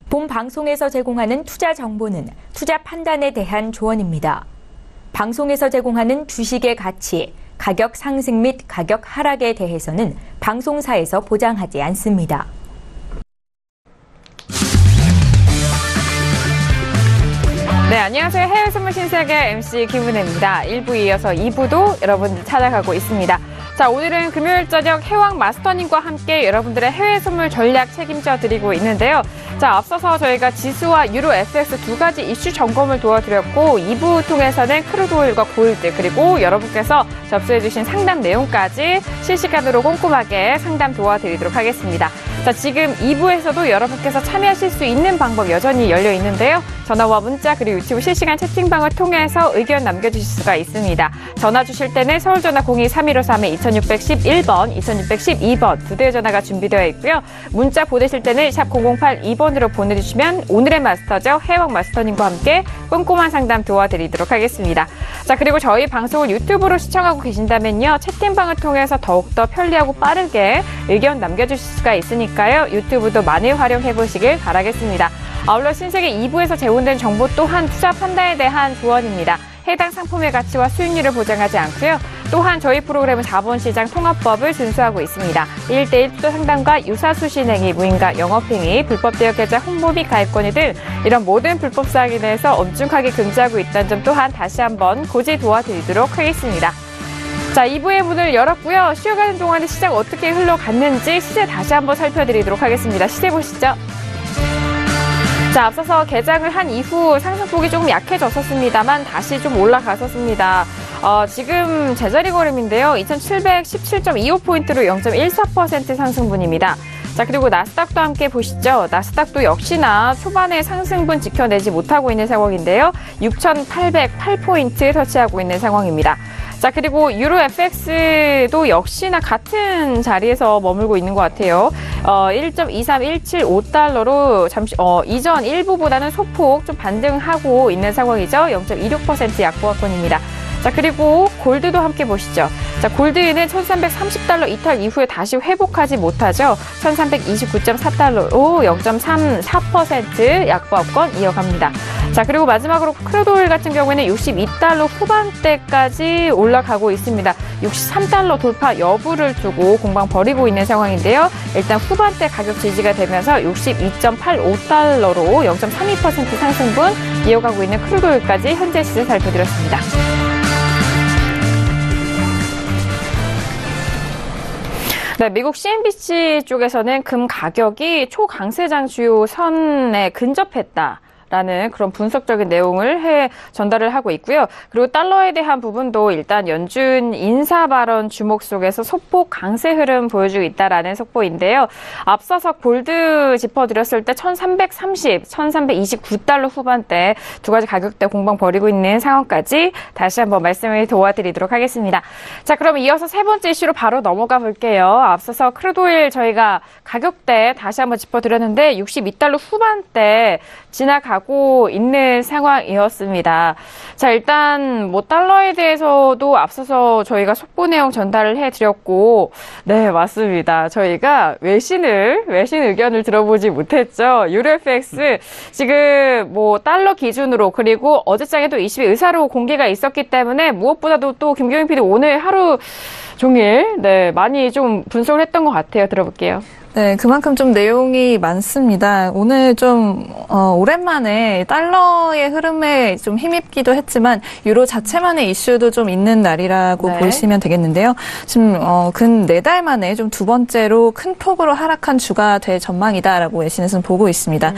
본 방송에서 제공하는 투자 정보는 투자 판단에 대한 조언입니다. 방송에서 제공하는 주식의 가치, 가격 상승 및 가격 하락에 대해서는 방송사에서 보장하지 않습니다. 네, 안녕하세요. 해외 선물 신세계 MC 김은혜입니다. 1부 이어서 2부도 여러분들 찾아가고 있습니다. 자, 오늘은 금요일 저녁 해왕 마스터님과 함께 여러분들의 해외 선물 전략 책임져 드리고 있는데요. 자, 앞서서 저희가 지수와 유로 FX 두 가지 이슈 점검을 도와드렸고 2부 통해서는 크루드오일과 골드 그리고 여러분께서 접수해주신 상담 내용까지 실시간으로 꼼꼼하게 상담 도와드리도록 하겠습니다. 자, 지금 2부에서도 여러분께서 참여하실 수 있는 방법 여전히 열려 있는데요. 전화와 문자 그리고 유튜브 실시간 채팅방을 통해서 의견 남겨주실 수가 있습니다. 전화 주실 때는 서울전화 02-3153-2611번, 2612번 두 대의 전화가 준비되어 있고요. 문자 보내실 때는 샵 0082번으로 보내주시면 오늘의 마스터죠. 해왕 마스터님과 함께 꼼꼼한 상담 도와드리도록 하겠습니다. 자, 그리고 저희 방송을 유튜브로 시청하고 계신다면요. 채팅방을 통해서 더욱더 편리하고 빠르게 의견 남겨주실 수가 있으니까요. 유튜브도 많이 활용해 보시길 바라겠습니다. 아울러 신세계 2부에서 제공된 정보 또한 투자 판단에 대한 조언입니다. 해당 상품의 가치와 수익률을 보장하지 않고요. 또한 저희 프로그램은 자본시장 통합법을 준수하고 있습니다. 1대1 투자 상담과 유사수신 행위, 무인가 영업행위, 불법 대여 계좌 홍보 및 가입권유 등 이런 모든 불법 사항에 대해서 엄중하게 금지하고 있다는 점 또한 다시 한번 고지 도와드리도록 하겠습니다. 자, 2부의 문을 열었고요. 쉬어가는 동안에 시장 어떻게 흘러갔는지 시세 다시 한번 살펴드리도록 하겠습니다. 시세 보시죠. 자, 앞서서 개장을 한 이후 상승폭이 조금 약해졌었습니다만 다시 좀 올라갔었습니다. 지금 제자리 걸음인데요. 2717.25포인트로 0.14% 상승분입니다. 자, 그리고 나스닥도 함께 보시죠. 나스닥도 역시나 초반에 상승분 지켜내지 못하고 있는 상황인데요. 6,808포인트 터치하고 있는 상황입니다. 자, 그리고 유로 FX도 역시나 같은 자리에서 머물고 있는 것 같아요. 1.23175달러로 잠시 이전 일부보다는 소폭 좀 반등하고 있는 상황이죠. 0.26% 약보합권입니다. 자, 그리고 골드도 함께 보시죠. 자, 골드는 1330달러 이탈 이후에 다시 회복하지 못하죠. 1329.4달러로 0.34% 약보합권 이어갑니다. 자, 그리고 마지막으로 크루드오일 같은 경우에는 62달러 후반대까지 올라가고 있습니다. 63달러 돌파 여부를 두고 공방 벌이고 있는 상황인데요. 일단 후반대 가격 지지가 되면서 62.85달러로 0.32% 상승분 이어가고 있는 크루드오일까지 현재 시세 살펴드렸습니다. 네, 미국 CNBC 쪽에서는 금 가격이 초강세장 주요 선에 근접했다. 라는 그런 분석적인 내용을 전달을 하고 있고요. 그리고 달러에 대한 부분도 일단 연준 인사 발언 주목 속에서 소폭 강세 흐름 보여주고 있다라는 속보인데요. 앞서서 골드 짚어드렸을 때 1330, 1329달러 후반대 두 가지 가격대 공방 벌이고 있는 상황까지 다시 한번 말씀을 도와드리도록 하겠습니다. 자, 그럼 이어서 세 번째 이슈로 바로 넘어가 볼게요. 앞서서 크루드오일 저희가 가격대 다시 한번 짚어드렸는데 62달러 후반대 지나가고 있는 상황이었습니다. 자, 일단 뭐 달러에 대해서도 앞서서 저희가 속보 내용 전달을 해드렸고, 네, 맞습니다. 저희가 외신 의견을 들어보지 못했죠. 유로 FX 지금 뭐 달러 기준으로 그리고 어제장에도 20일 의사로 공개가 있었기 때문에 무엇보다도 또 김경인 PD 오늘 하루 종일 많이 좀 분석을 했던 것 같아요. 들어볼게요. 네, 그만큼 좀 내용이 많습니다. 오늘 좀 오랜만에 달러의 흐름에 좀 힘입기도 했지만 유로 자체만의 이슈도 좀 있는 날이라고 보시면 되겠는데요. 지금 근 4달 만에 좀 두 번째로 큰 폭으로 하락한 주가 될 전망이다라고 외신에서는 보고 있습니다.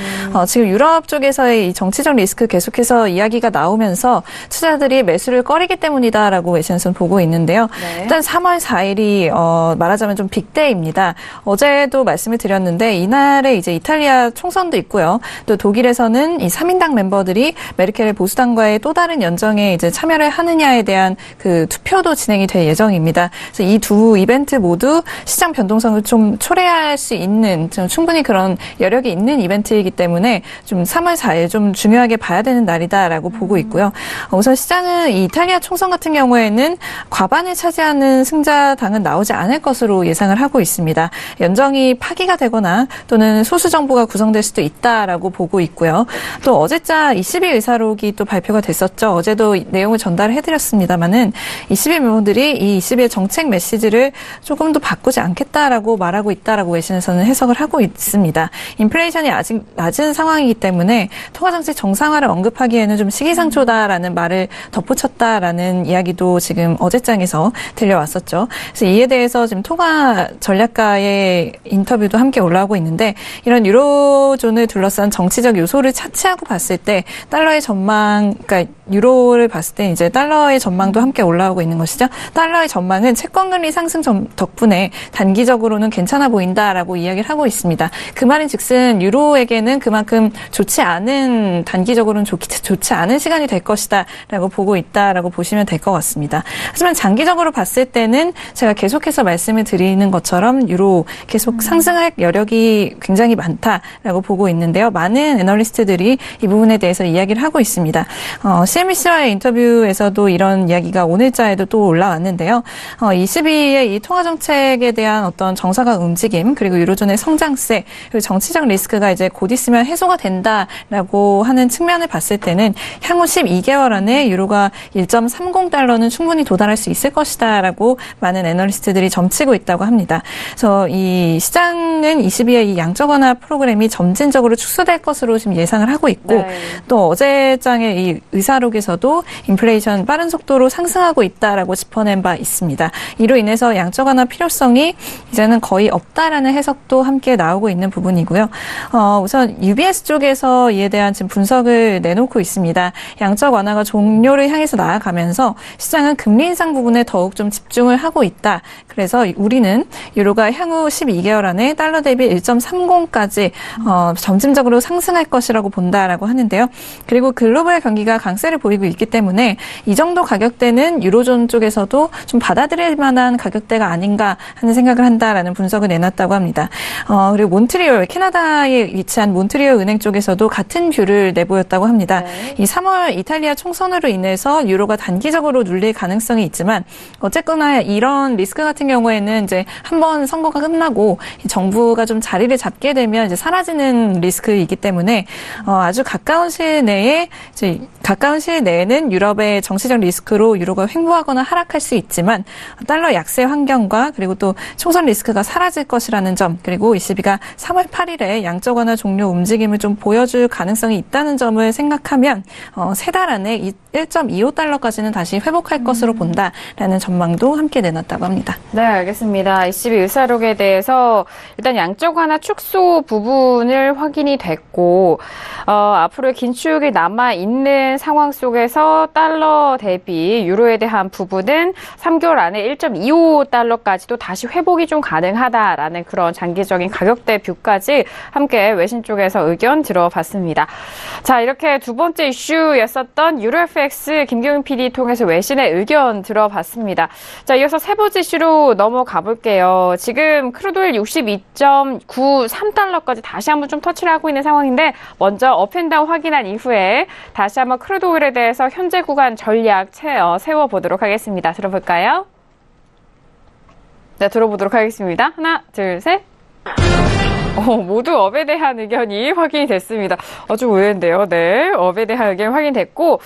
지금 유럽 쪽에서의 이 정치적 리스크 계속해서 이야기가 나오면서 투자자들이 매수를 꺼리기 때문이다라고 외신에서는 보고 있는데요. 일단 3월 4일이 말하자면 좀 빅데이입니다. 어제도 말씀을 드렸는데 이날에 이제 이탈리아 총선도 있고요. 또 독일에서는 이 3인당 멤버들이 메르켈 보수당과의 또 다른 연정에 이제 참여를 하느냐에 대한 그 투표도 진행이 될 예정입니다. 그래서 이 두 이벤트 모두 시장 변동성을 좀 초래할 수 있는 좀 충분히 그런 여력이 있는 이벤트이기 때문에 좀 3월 4일 좀 중요하게 봐야 되는 날이다라고 보고 있고요. 우선 시장은 이 이탈리아 총선 같은 경우에는 과반을 차지하는 승자당은 나오지 않을 것으로 예상을 하고 있습니다. 연정이 파기가 되거나 또는 소수 정부가 구성될 수도 있다라고 보고 있고요. 또 어제자 22 의사록이 또 발표가 됐었죠. 어제도 내용을 전달해드렸습니다만은 22 멤버들이 이 22의 정책 메시지를 조금 더 바꾸지 않겠다라고 말하고 있다라고 외신에서는 해석을 하고 있습니다. 인플레이션이 아직 낮은 상황이기 때문에 통화정책 정상화를 언급하기에는 좀 시기상조다라는 말을 덧붙였다라는 이야기도 지금 어제장에서 들려왔었죠. 그래서 이에 대해서 지금 통화 전략가의 인터뷰도 함께 올라오고 있는데 이런 유로존을 둘러싼 정치적 요소를 차치하고 봤을 때 달러의 전망, 그러니까 유로를 봤을 때 이제 달러의 전망도 함께 올라오고 있는 것이죠. 달러의 전망은 채권금리 상승 덕분에 단기적으로는 괜찮아 보인다라고 이야기를 하고 있습니다. 그 말인즉슨 유로에게는 그만큼 좋지 않은 단기적으로는 좋지 않은 시간이 될 것이다라고 보고 있다라고 보시면 될 것 같습니다. 하지만 장기적으로 봤을 때는 제가 계속해서 말씀을 드리는 것처럼 유로 계속 상승할 여력이 굉장히 많다라고 보고 있는데요. 많은 애널리스트들이 이 부분에 대해서 이야기를 하고 있습니다. CNBC와의 인터뷰에서도 이런 이야기가 오늘자에도 또 올라왔는데요. 22의 이 통화정책에 대한 어떤 정상화 움직임 그리고 유로존의 성장세 그리고 정치적 리스크가 이제 곧 있으면 해소가 된다라고 하는 측면을 봤을 때는 향후 12개월 안에 유로가 1.30달러는 충분히 도달할 수 있을 것이다라고 많은 애널리스트들이 점치고 있다고 합니다. 그래서 이 시장은 22의 이 양적 완화 프로그램이 점진적으로 축소될 것으로 지금 예상을 하고 있고 네. 또 어제장의 이 의사록에서도 인플레이션 빠른 속도로 상승하고 있다라고 짚어낸 바 있습니다. 이로 인해서 양적 완화 필요성이 이제는 거의 없다라는 해석도 함께 나오고 있는 부분이고요. 우선 UBS 쪽에서 이에 대한 지금 분석을 내놓고 있습니다. 양적 완화가 종료를 향해서 나아가면서 시장은 금리 인상 부분에 더욱 좀 집중을 하고 있다. 그래서 우리는 유로가 향후 12개월 안에 달러 대비 1.30까지 점진적으로 상승할 것이라고 본다라고 하는데요. 그리고 글로벌 경기가 강세를 보이고 있기 때문에 이 정도 가격대는 유로존 쪽에서도 좀 받아들일 만한 가격대가 아닌가 하는 생각을 한다라는 분석을 내놨다고 합니다. 그리고 몬트리올, 캐나다에 위치한 몬트리올 은행 쪽에서도 같은 뷰를 내보였다고 합니다. 네. 이 3월 이탈리아 총선으로 인해서 유로가 단기적으로 눌릴 가능성이 있지만 어쨌거나 이런 리스크 같은 경우에는 이제 한번 선거가 끝나고 정부가 좀 자리를 잡게 되면 이제 사라지는 리스크이기 때문에 아주 가까운 시일 내에는 유럽의 정치적 리스크로 유로가 횡보하거나 하락할 수 있지만 달러 약세 환경과 그리고 또 총선 리스크가 사라질 것이라는 점 그리고 ECB가 3월 8일에 양적 완화 종료 움직임을 좀 보여줄 가능성이 있다는 점을 생각하면 세 달 안에 1.25달러까지는 다시 회복할 것으로 본다라는 전망도 함께 내놨다고 합니다. 네, 알겠습니다. ECB 의사록에 대해서 일단 양적 완화 축소 부분을 확인이 됐고 앞으로 긴축이 남아있는 상황 속에서 달러 대비 유로에 대한 부분은 3개월 안에 1.25달러까지도 다시 회복이 좀 가능하다라는 그런 장기적인 가격대 뷰까지 함께 외신 쪽에서 의견 들어봤습니다. 자, 이렇게 두 번째 이슈였었던 유로FX 김경윤 PD 통해서 외신의 의견 들어봤습니다. 자, 이어서 세 번째 이슈로 넘어가 볼게요. 지금 크루드오일 62.93달러까지 다시 한번 좀 터치를 하고 있는 상황인데 먼저 업앤다운 확인한 이후에 다시 한번 크루드오일에 대해서 현재 구간 전략 세워보도록 하겠습니다. 들어볼까요? 네, 들어보도록 하겠습니다. 하나, 둘, 셋. 모두 업에 대한 의견이 확인이 됐습니다. 아주 의외인데요. 네, 업에 대한 의견이 확인됐고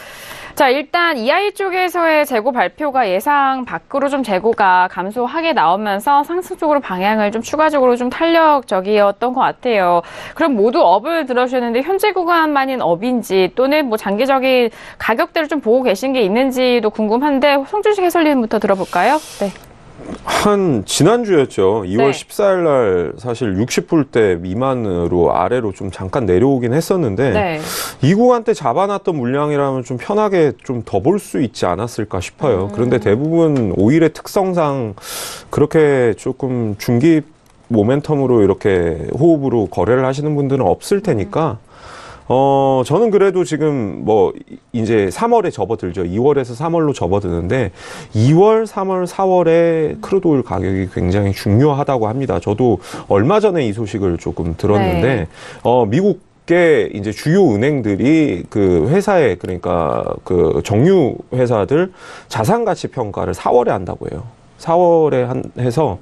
자, 일단 EI 쪽에서의 재고 발표가 예상 밖으로 좀 재고가 감소하게 나오면서 상승 쪽으로 방향을 좀 추가적으로 좀 탄력적이었던 것 같아요. 그럼 모두 업을 들어주셨는데 현재 구간만인 업인지 또는 뭐 장기적인 가격대를 좀 보고 계신 게 있는지도 궁금한데 송준식 해설위원부터 들어볼까요? 네. 지난주였죠. 2월 네. 14일 날 사실 60불대 미만으로 아래로 좀 잠깐 내려오긴 했었는데 네. 이 구간 때 잡아놨던 물량이라면 좀 편하게 좀 더 볼 수 있지 않았을까 싶어요. 그런데 대부분 오일의 특성상 그렇게 조금 중기 모멘텀으로 이렇게 호흡으로 거래를 하시는 분들은 없을 테니까 저는 그래도 지금 이제 3월에 접어들죠. 2월에서 3월로 접어드는데 2월, 3월, 4월에 크루드오일 가격이 굉장히 중요하다고 합니다. 저도 얼마 전에 이 소식을 조금 들었는데, 네. 미국 이제 주요 은행들이 그 회사에 그러니까 그 정유 회사들 자산 가치 평가를 4월에 한다고 해요. 4월에 해서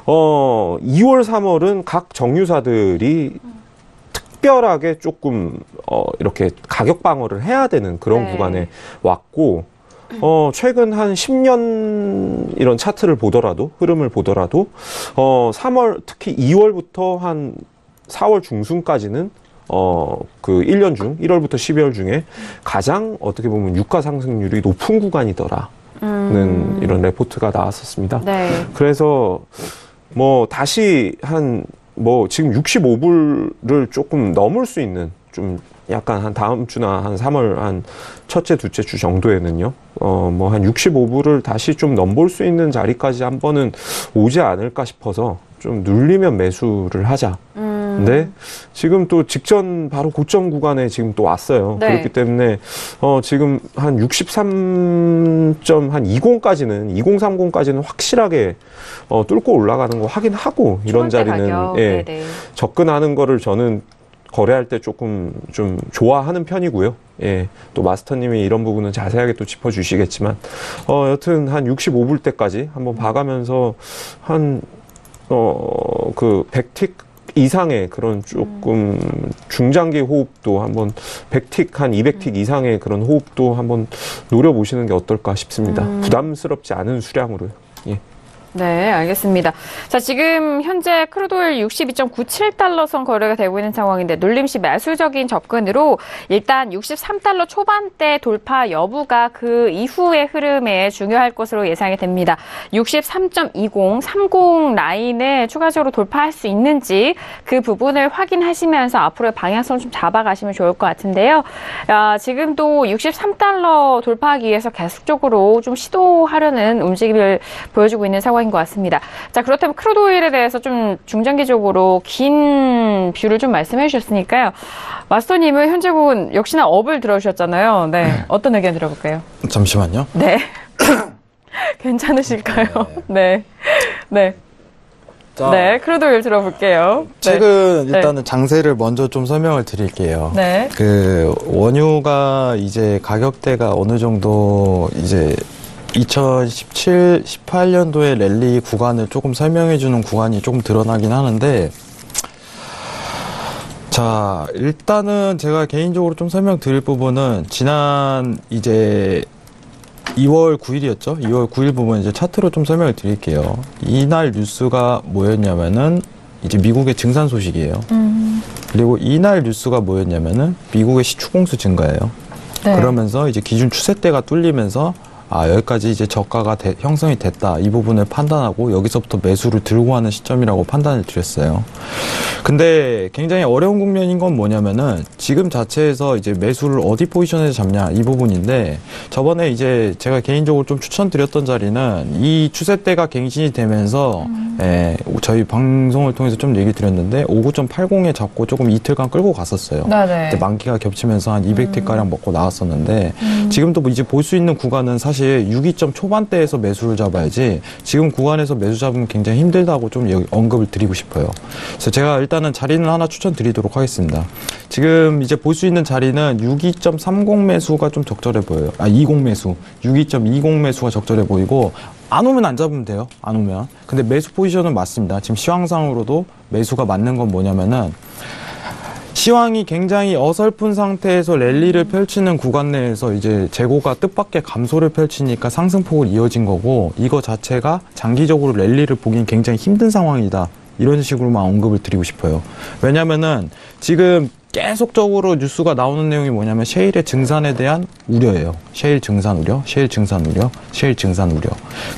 2월, 3월은 각 정유사들이 특별하게 조금 이렇게 가격 방어를 해야 되는 그런 네. 구간에 왔고 최근 한 10년 이런 차트를 보더라도 흐름을 보더라도 3월 특히 2월부터 한 4월 중순까지는 그 1년 중 1월부터 12월 중에 가장 어떻게 보면 유가 상승률이 높은 구간이더라는 이런 레포트가 나왔었습니다. 네. 그래서 뭐 다시 지금 65불을 조금 넘을 수 있는 좀 약간 한 다음 주나 한 3월 한 첫째, 둘째 주 정도에는요, 뭐 한 65불을 다시 좀 넘볼 수 있는 자리까지 한 번은 오지 않을까 싶어서 좀 눌리면 매수를 하자. 근데 지금 또 직전 바로 고점 구간에 지금 또 왔어요. 네. 그렇기 때문에 지금 한 63.20까지는 2030까지는 확실하게 뚫고 올라가는 거 확인하고 이런 초반대 자리는 가격. 예, 네네. 접근하는 거를 저는 거래할 때 조금 좀 좋아하는 편이고요. 예, 또 마스터님이 이런 부분은 자세하게 또 짚어주시겠지만, 여튼 한 65불 때까지 한번 봐가면서 그 100틱 이상의 그런 조금 중장기 호흡도 한번 100틱 한 200틱 이상의 그런 호흡도 한번 노려보시는 게 어떨까 싶습니다. 부담스럽지 않은 수량으로요. 예. 네, 알겠습니다. 자, 지금 현재 크루드오일 62.97달러 선 거래가 되고 있는 상황인데 눌림시 매수적인 접근으로 일단 63달러 초반대 돌파 여부가 그 이후의 흐름에 중요할 것으로 예상이 됩니다. 63.20, 30 라인을 추가적으로 돌파할 수 있는지 그 부분을 확인하시면서 앞으로의 방향성을 좀 잡아가시면 좋을 것 같은데요. 지금도 63달러 돌파하기 위해서 계속적으로 좀 시도하려는 움직임을 보여주고 있는 상황인 것 같습니다. 자, 그렇다면 크루드오일에 대해서 좀 중장기적으로 긴 뷰를 좀 말씀해 주셨으니까요. 마스터님은 현재 군 역시나 업을 들어주셨잖아요. 네, 어떤 의견 들어볼까요? 잠시만요. 네. 괜찮으실까요? 네. 네. 자, 네, 크루드오일 들어볼게요. 최근 네. 일단은 장세를 먼저 좀 설명을 드릴게요. 네. 그 원유가 이제 가격대가 어느 정도 이제 2017, 18년도에 랠리 구간을 조금 설명해주는 구간이 조금 드러나긴 하는데, 자, 일단은 제가 개인적으로 좀 설명드릴 부분은 지난 이제 2월 9일이었죠? 2월 9일 부분 이제 차트로 좀 설명을 드릴게요. 이날 뉴스가 뭐였냐면은 이제 미국의 증산 소식이에요. 그리고 이날 뉴스가 뭐였냐면은 미국의 시추공수 증가예요. 네. 그러면서 이제 기준 추세대가 뚫리면서 여기까지 이제 저가가 형성이 됐다. 이 부분을 판단하고 여기서부터 매수를 들고 가는 시점이라고 판단을 드렸어요. 근데 굉장히 어려운 국면인 건 뭐냐면은 지금 자체에서 이제 매수를 어디 포지션에서 잡냐 이 부분인데 저번에 이제 제가 개인적으로 좀 추천드렸던 자리는 이 추세대가 갱신이 되면서 저희 방송을 통해서 좀 얘기 드렸는데 59.80에 잡고 조금 이틀간 끌고 갔었어요. 네네. 그때 만기가 겹치면서 한 200T가량 먹고 나왔었는데 지금도 뭐 이제 볼 수 있는 구간은 사실 62점 초반대에서 매수를 잡아야지 지금 구간에서 매수 잡으면 굉장히 힘들다고 좀 언급을 드리고 싶어요. 그래서 제가 일단은 자리는 하나 추천드리도록 하겠습니다. 지금 이제 볼 수 있는 자리는 62.30 매수가 좀 적절해 보여요. 20 매수, 62.20 매수가 적절해 보이고 안 오면 안 잡으면 돼요. 안 오면. 근데 매수 포지션은 맞습니다. 지금 시황상으로도 매수가 맞는 건 뭐냐면은 시황이 굉장히 어설픈 상태에서 랠리를 펼치는 구간 내에서 이제 재고가 뜻밖의 감소를 펼치니까 상승폭을 이어진 거고 이거 자체가 장기적으로 랠리를 보긴 굉장히 힘든 상황이다. 이런 식으로만 언급을 드리고 싶어요. 왜냐면은 지금 계속적으로 뉴스가 나오는 내용이 뭐냐면 셰일의 증산에 대한 우려예요. 셰일 증산 우려, 셰일 증산 우려, 셰일 증산 우려.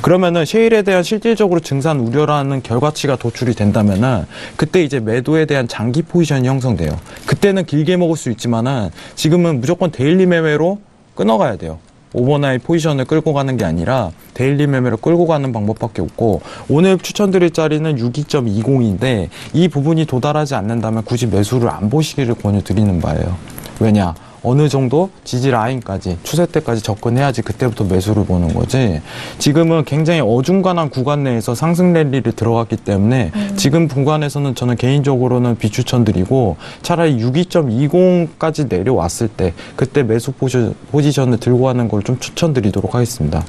그러면은 셰일에 대한 실질적으로 증산 우려라는 결과치가 도출이 된다면은 그때 이제 매도에 대한 장기 포지션이 형성돼요. 그때는 길게 먹을 수 있지만은 지금은 무조건 데일리 매매로 끊어가야 돼요. 오버나잇 포지션을 끌고 가는 게 아니라 데일리 매매로 끌고 가는 방법밖에 없고 오늘 추천드릴 자리는 62.20인데 이 부분이 도달하지 않는다면 굳이 매수를 안 보시기를 권유드리는 바예요. 왜냐? 어느 정도 지지 라인까지 추세대까지 접근해야지 그때부터 매수를 보는 거지. 지금은 굉장히 어중간한 구간 내에서 상승 랠리를 들어갔기 때문에 지금 구간에서는 저는 개인적으로는 비추천드리고 차라리 62.20까지 내려왔을 때 그때 매수 포지션을 들고 가는 걸 좀 추천드리도록 하겠습니다.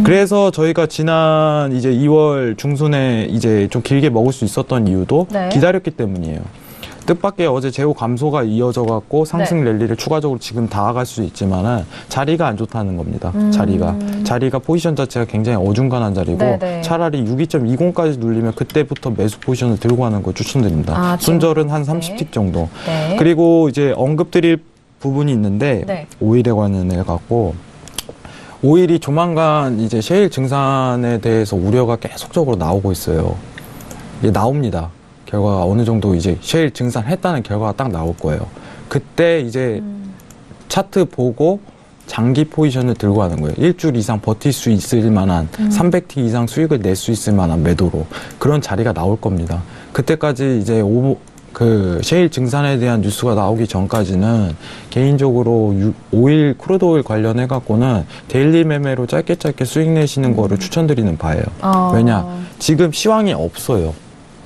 그래서 저희가 지난 이제 2월 중순에 이제 좀 길게 먹을 수 있었던 이유도 네. 기다렸기 때문이에요. 뜻밖의 어제 재고 감소가 이어져 갖고 상승 랠리를 추가적으로 지금 다가갈 수 있지만은 자리가 안 좋다는 겁니다. 자리가 포지션 자체가 굉장히 어중간한 자리고 네네. 차라리 62.20까지 눌리면 그때부터 매수 포지션을 들고 가는 걸 추천드립니다. 아, 손절은 한 30틱 정도. 네. 그리고 이제 언급드릴 부분이 있는데 네. 오일에 관련해 갖고 오일이 조만간 이제 셰일 증산에 대해서 우려가 계속적으로 나오고 있어요. 이게 나옵니다. 결과가 어느 정도 이제 셰일 증산했다는 결과가 딱 나올 거예요. 그때 이제 차트 보고 장기 포지션을 들고 가는 거예요. 일주일 이상 버틸 수 있을 만한 300티 이상 수익을 낼 수 있을 만한 매도로 그런 자리가 나올 겁니다. 그때까지 이제 셰일 증산에 대한 뉴스가 나오기 전까지는 개인적으로 오일, 크루드 오일 관련해 갖고는 데일리 매매로 짧게 수익 내시는 거를 추천드리는 바예요. 왜냐? 지금 시황이 없어요.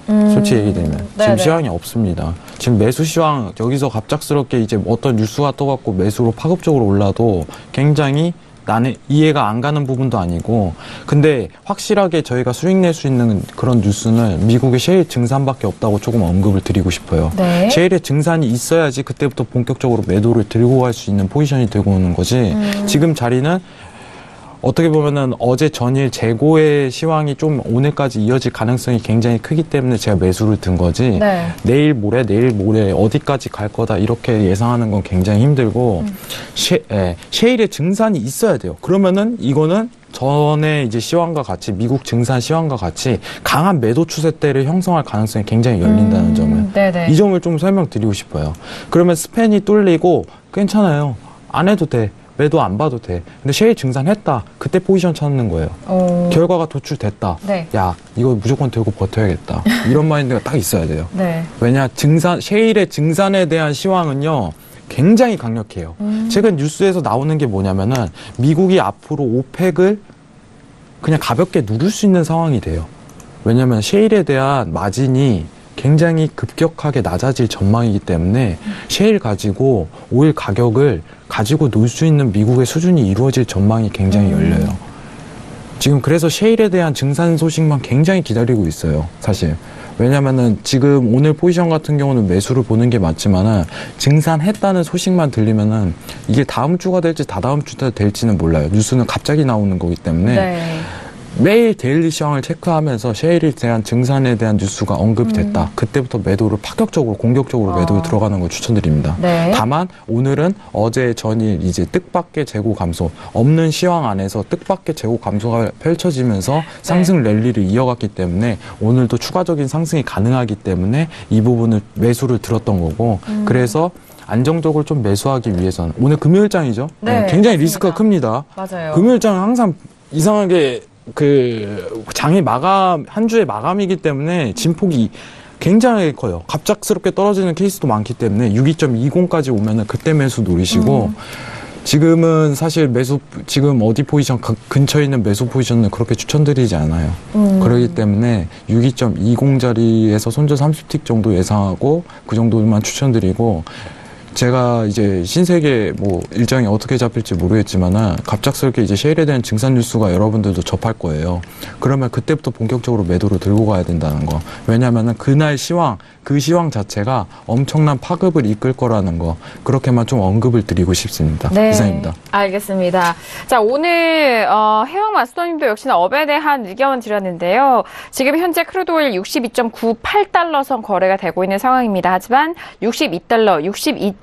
솔직히 얘기되면 지금 네네. 시황이 없습니다. 지금 매수 시황 여기서 갑작스럽게 이제 어떤 뉴스가 떠갖고 매수로 파급적으로 올라도 굉장히 나는 이해가 안 가는 부분도 아니고 근데 확실하게 저희가 수익 낼 수 있는 그런 뉴스는 미국의 셰일 증산밖에 없다고 조금 언급을 드리고 싶어요. 네. 셰일의 증산이 있어야지 그때부터 본격적으로 매도를 들고 갈 수 있는 포지션이 들고 오는 거지 지금 자리는 어떻게 보면은 어제 전일 재고의 시황이 좀 오늘까지 이어질 가능성이 굉장히 크기 때문에 제가 매수를 든 거지 네. 내일 모레 어디까지 갈 거다 이렇게 예상하는 건 굉장히 힘들고 셰일의 증산이 있어야 돼요. 그러면은 이거는 전에 이제 시황과 같이 미국 증산 시황과 같이 강한 매도 추세대를 형성할 가능성이 굉장히 열린다는 점을 네네. 이 점을 좀 설명드리고 싶어요. 그러면 스팬이 뚫리고 괜찮아요. 안 해도 돼. 매도 안 봐도 돼. 근데 셰일 증산했다. 그때 포지션 찾는 거예요. 결과가 도출됐다. 네. 야, 이거 무조건 들고 버텨야겠다. 이런 마인드가 딱 있어야 돼요. 네. 왜냐, 셰일의 증산에 대한 시황은요, 굉장히 강력해요. 최근 뉴스에서 나오는 게 뭐냐면은, 미국이 앞으로 오펙을 그냥 가볍게 누를 수 있는 상황이 돼요. 왜냐면 셰일에 대한 마진이 굉장히 급격하게 낮아질 전망이기 때문에 셰일 가지고 오일 가격을 가지고 놀 수 있는 미국의 수준이 이루어질 전망이 굉장히 열려요. 지금 그래서 셰일에 대한 증산 소식만 굉장히 기다리고 있어요, 사실. 왜냐면은 지금 오늘 포지션 같은 경우는 매수를 보는 게 맞지만은 증산했다는 소식만 들리면은 이게 다음 주가 될지 다다음 주가 될지는 몰라요. 뉴스는 갑자기 나오는 거기 때문에. 네. 매일 데일리 시황을 체크하면서 셰일에 대한 증산에 대한 뉴스가 언급이 됐다. 그때부터 매도를 파격적으로 공격적으로 매도를 들어가는 걸 추천드립니다. 네. 다만 오늘은 어제 전일 이제 뜻밖의 재고 감소 없는 시황 안에서 뜻밖의 재고 감소가 펼쳐지면서 상승 랠리를 이어갔기 때문에 오늘도 추가적인 상승이 가능하기 때문에 이 부분을 매수를 들었던 거고 그래서 안정적으로 좀 매수하기 위해서는 오늘 금요일장이죠. 네, 굉장히 맞습니다. 리스크가 큽니다. 맞아요. 금요일장은 항상 이상하게 장이 한 주의 마감이기 때문에 진폭이 굉장히 커요. 갑작스럽게 떨어지는 케이스도 많기 때문에 62.20까지 오면은 그때 매수 노리시고 지금은 사실 지금 어디 포지션 근처에 있는 매수 포지션은 그렇게 추천드리지 않아요. 그렇기 때문에 62.20 자리에서 손절 30틱 정도 예상하고 그 정도만 추천드리고 제가 이제 신세계 일정이 어떻게 잡힐지 모르겠지만은 갑작스럽게 이제 셰일에 대한 증산 뉴스가 여러분들도 접할 거예요. 그러면 그때부터 본격적으로 매도를 들고 가야 된다는 거. 왜냐면은 그날 그 시황 자체가 엄청난 파급을 이끌 거라는 거. 그렇게만 좀 언급을 드리고 싶습니다. 네. 이상입니다. 알겠습니다. 자, 오늘 해왕 마스터님도 역시나 업에 대한 의견 드렸는데요. 지금 현재 크루드오일 62.98달러 선 거래가 되고 있는 상황입니다. 하지만 62달러,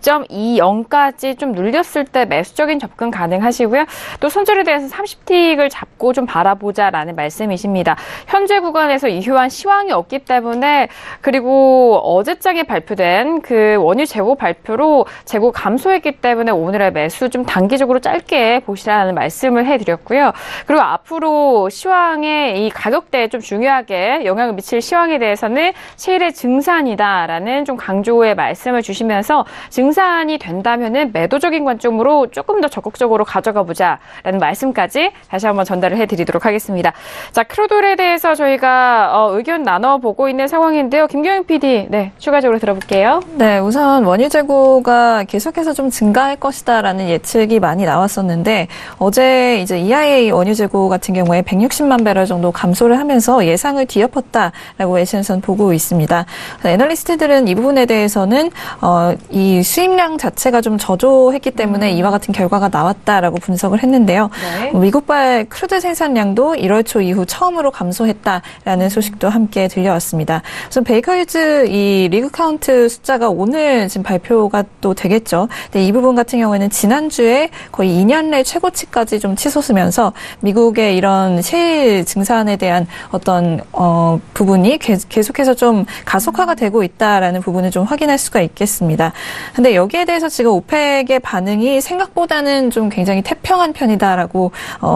62.20까지 좀 눌렸을 때 매수적인 접근 가능하시고요. 또 손절에 대해서 30틱을 잡고 좀 바라보자라는 말씀이십니다. 현재 구간에서 이후한 시황이 없기 때문에 그리고 어제장에 발표된 그 원유 재고 발표로 재고 감소했기 때문에 오늘의 매수 좀 단기적으로 짧게 보시라는 말씀을 해드렸고요. 그리고 앞으로 시황의 이 가격대에 좀 중요하게 영향을 미칠 시황에 대해서는 셰일의 증산이다라는 좀 강조의 말씀을 주시면서 증산 증산이 된다면은 매도적인 관점으로 조금 더 적극적으로 가져가 보자라는 말씀까지 다시 한번 전달을 해드리도록 하겠습니다. 자, 크루드오일에 대해서 저희가 의견 나눠보고 있는 상황인데요. 김경영 PD, 네, 추가적으로 들어볼게요. 네, 우선 원유 재고가 계속해서 좀 증가할 것이다라는 예측이 많이 나왔었는데 어제 이제 EIA 원유 재고 같은 경우에 160만 배럴 정도 감소를 하면서 예상을 뒤엎었다라고 애신에서는 보고 있습니다. 애널리스트들은 이 부분에 대해서는 이 수입량 자체가 좀 저조했기 때문에 이와 같은 결과가 나왔다라고 분석을 했는데요. 네. 미국발 크루드 생산량도 1월 초 이후 처음으로 감소했다라는 소식도 함께 들려왔습니다. 우선 베이커 휴즈 이 리그 카운트 숫자가 오늘 지금 발표가 또 되겠죠. 근데 이 부분 같은 경우에는 지난주에 거의 2년 내 최고치까지 좀 치솟으면서 미국의 이런 셰일 증산에 대한 어떤 부분이 계속해서 좀 가속화가 되고 있다라는 부분을 좀 확인할 수가 있겠습니다. 근데 여기에 대해서 지금 오펙의 반응이 생각보다는 좀 굉장히 태평한 편이다라고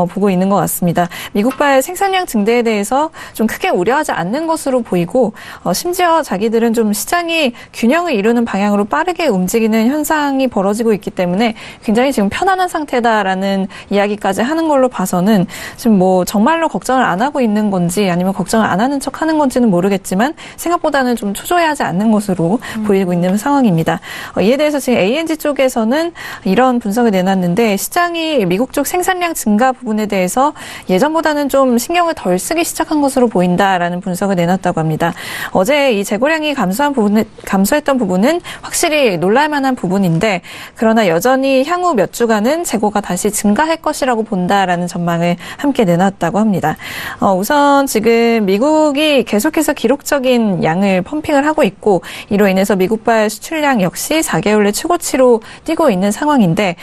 보고 있는 것 같습니다. 미국발 생산량 증대에 대해서 좀 크게 우려하지 않는 것으로 보이고 심지어 자기들은 좀 시장이 균형을 이루는 방향으로 빠르게 움직이는 현상이 벌어지고 있기 때문에 굉장히 지금 편안한 상태다라는 이야기까지 하는 걸로 봐서는 지금 뭐 정말로 걱정을 안 하고 있는 건지 아니면 걱정을 안 하는 척 하는 건지는 모르겠지만 생각보다는 좀 초조해하지 않는 것으로 보이고 있는 상황입니다. 이에 대해서 지금 ANG 쪽에서는 이런 분석을 내놨는데 시장이 미국 쪽 생산량 증가 부분에 대해서 예전보다는 좀 신경을 덜 쓰기 시작한 것으로 보인다라는 분석을 내놨다고 합니다. 어제 이 재고량이 감소했던 부분은 확실히 놀랄만한 부분인데 그러나 여전히 향후 몇 주간은 재고가 다시 증가할 것이라고 본다라는 전망을 함께 내놨다고 합니다. 우선 지금 미국이 계속해서 기록적인 양을 펌핑을 하고 있고 이로 인해서 미국발 수출량 역시 4개월 내 최고치로 뛰고 있는 상황인데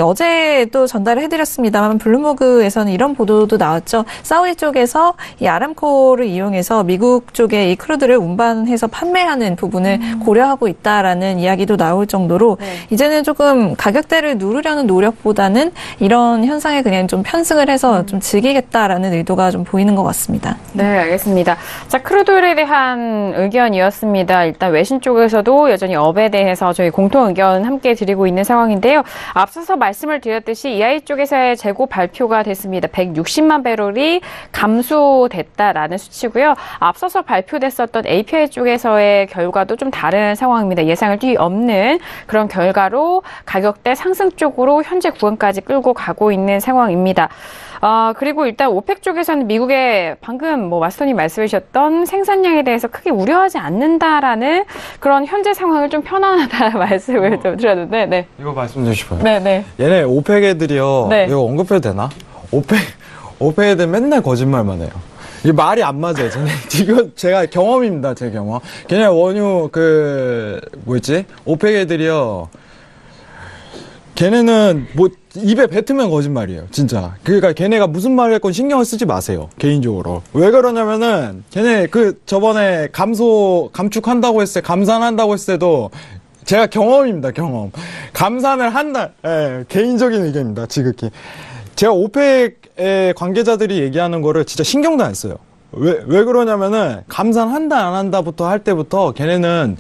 어제 또 전달을 해드렸습니다만 블룸버그에서는 이런 보도도 나왔죠. 사우디 쪽에서 이 아람코를 이용해서 미국 쪽에 이 크루드를 운반해서 판매하는 부분을 고려하고 있다라는 이야기도 나올 정도로 이제는 조금 가격대를 누르려는 노력보다는 이런 현상에 그냥 좀 편승을 해서 좀 즐기겠다라는 의도가 좀 보이는 것 같습니다. 네, 알겠습니다. 자, 크루드오일에 대한 의견이었습니다. 일단 외신 쪽에서도 여전히 업에 대해서 저희 공통 의견 함께 드리고 있는 상황인데요. 앞서서 말씀을 드렸듯이 EIA 쪽에서의 재고 발표가 됐습니다. 160만 배럴이 감소됐다라는 수치고요. 앞서서 발표됐었던 API 쪽에서의 결과도 좀 다른 상황입니다. 예상을 뒤엎는 그런 결과로 가격대 상승 쪽으로 현재 구간까지 끌고 가고 있는 상황입니다. 그리고 일단 오펙 쪽에서는 미국의 방금 마스터님 말씀해 주셨던 생산량에 대해서 크게 우려하지 않는다라는 그런 현재 상황을 좀 편안하다 말씀을 좀 드렸는데, 네. 이거 말씀드리고 싶어요. 네. 얘네 오펙 애들이요. 네. 이거 언급해도 되나? 오펙 애들 맨날 거짓말만 해요. 이게 말이 안 맞아요. 이거 제가 경험입니다. 제 경험. 걔네 원유 오펙 애들이요. 걔네는 입에 뱉으면 거짓말이에요. 진짜. 그러니까 걔네가 무슨 말을 했건 신경을 쓰지 마세요. 개인적으로. 왜 그러냐면은 걔네 저번에 감축한다고 했을 때, 감산한다고 했을 때도 제가 경험입니다. 경험. 감산을 한다. 예, 개인적인 의견입니다. 지극히. 제가 오펙의 관계자들이 얘기하는 거를 진짜 신경도 안 써요. 왜 그러냐면은, 감산한다, 안 한다부터 할 때부터 걔네는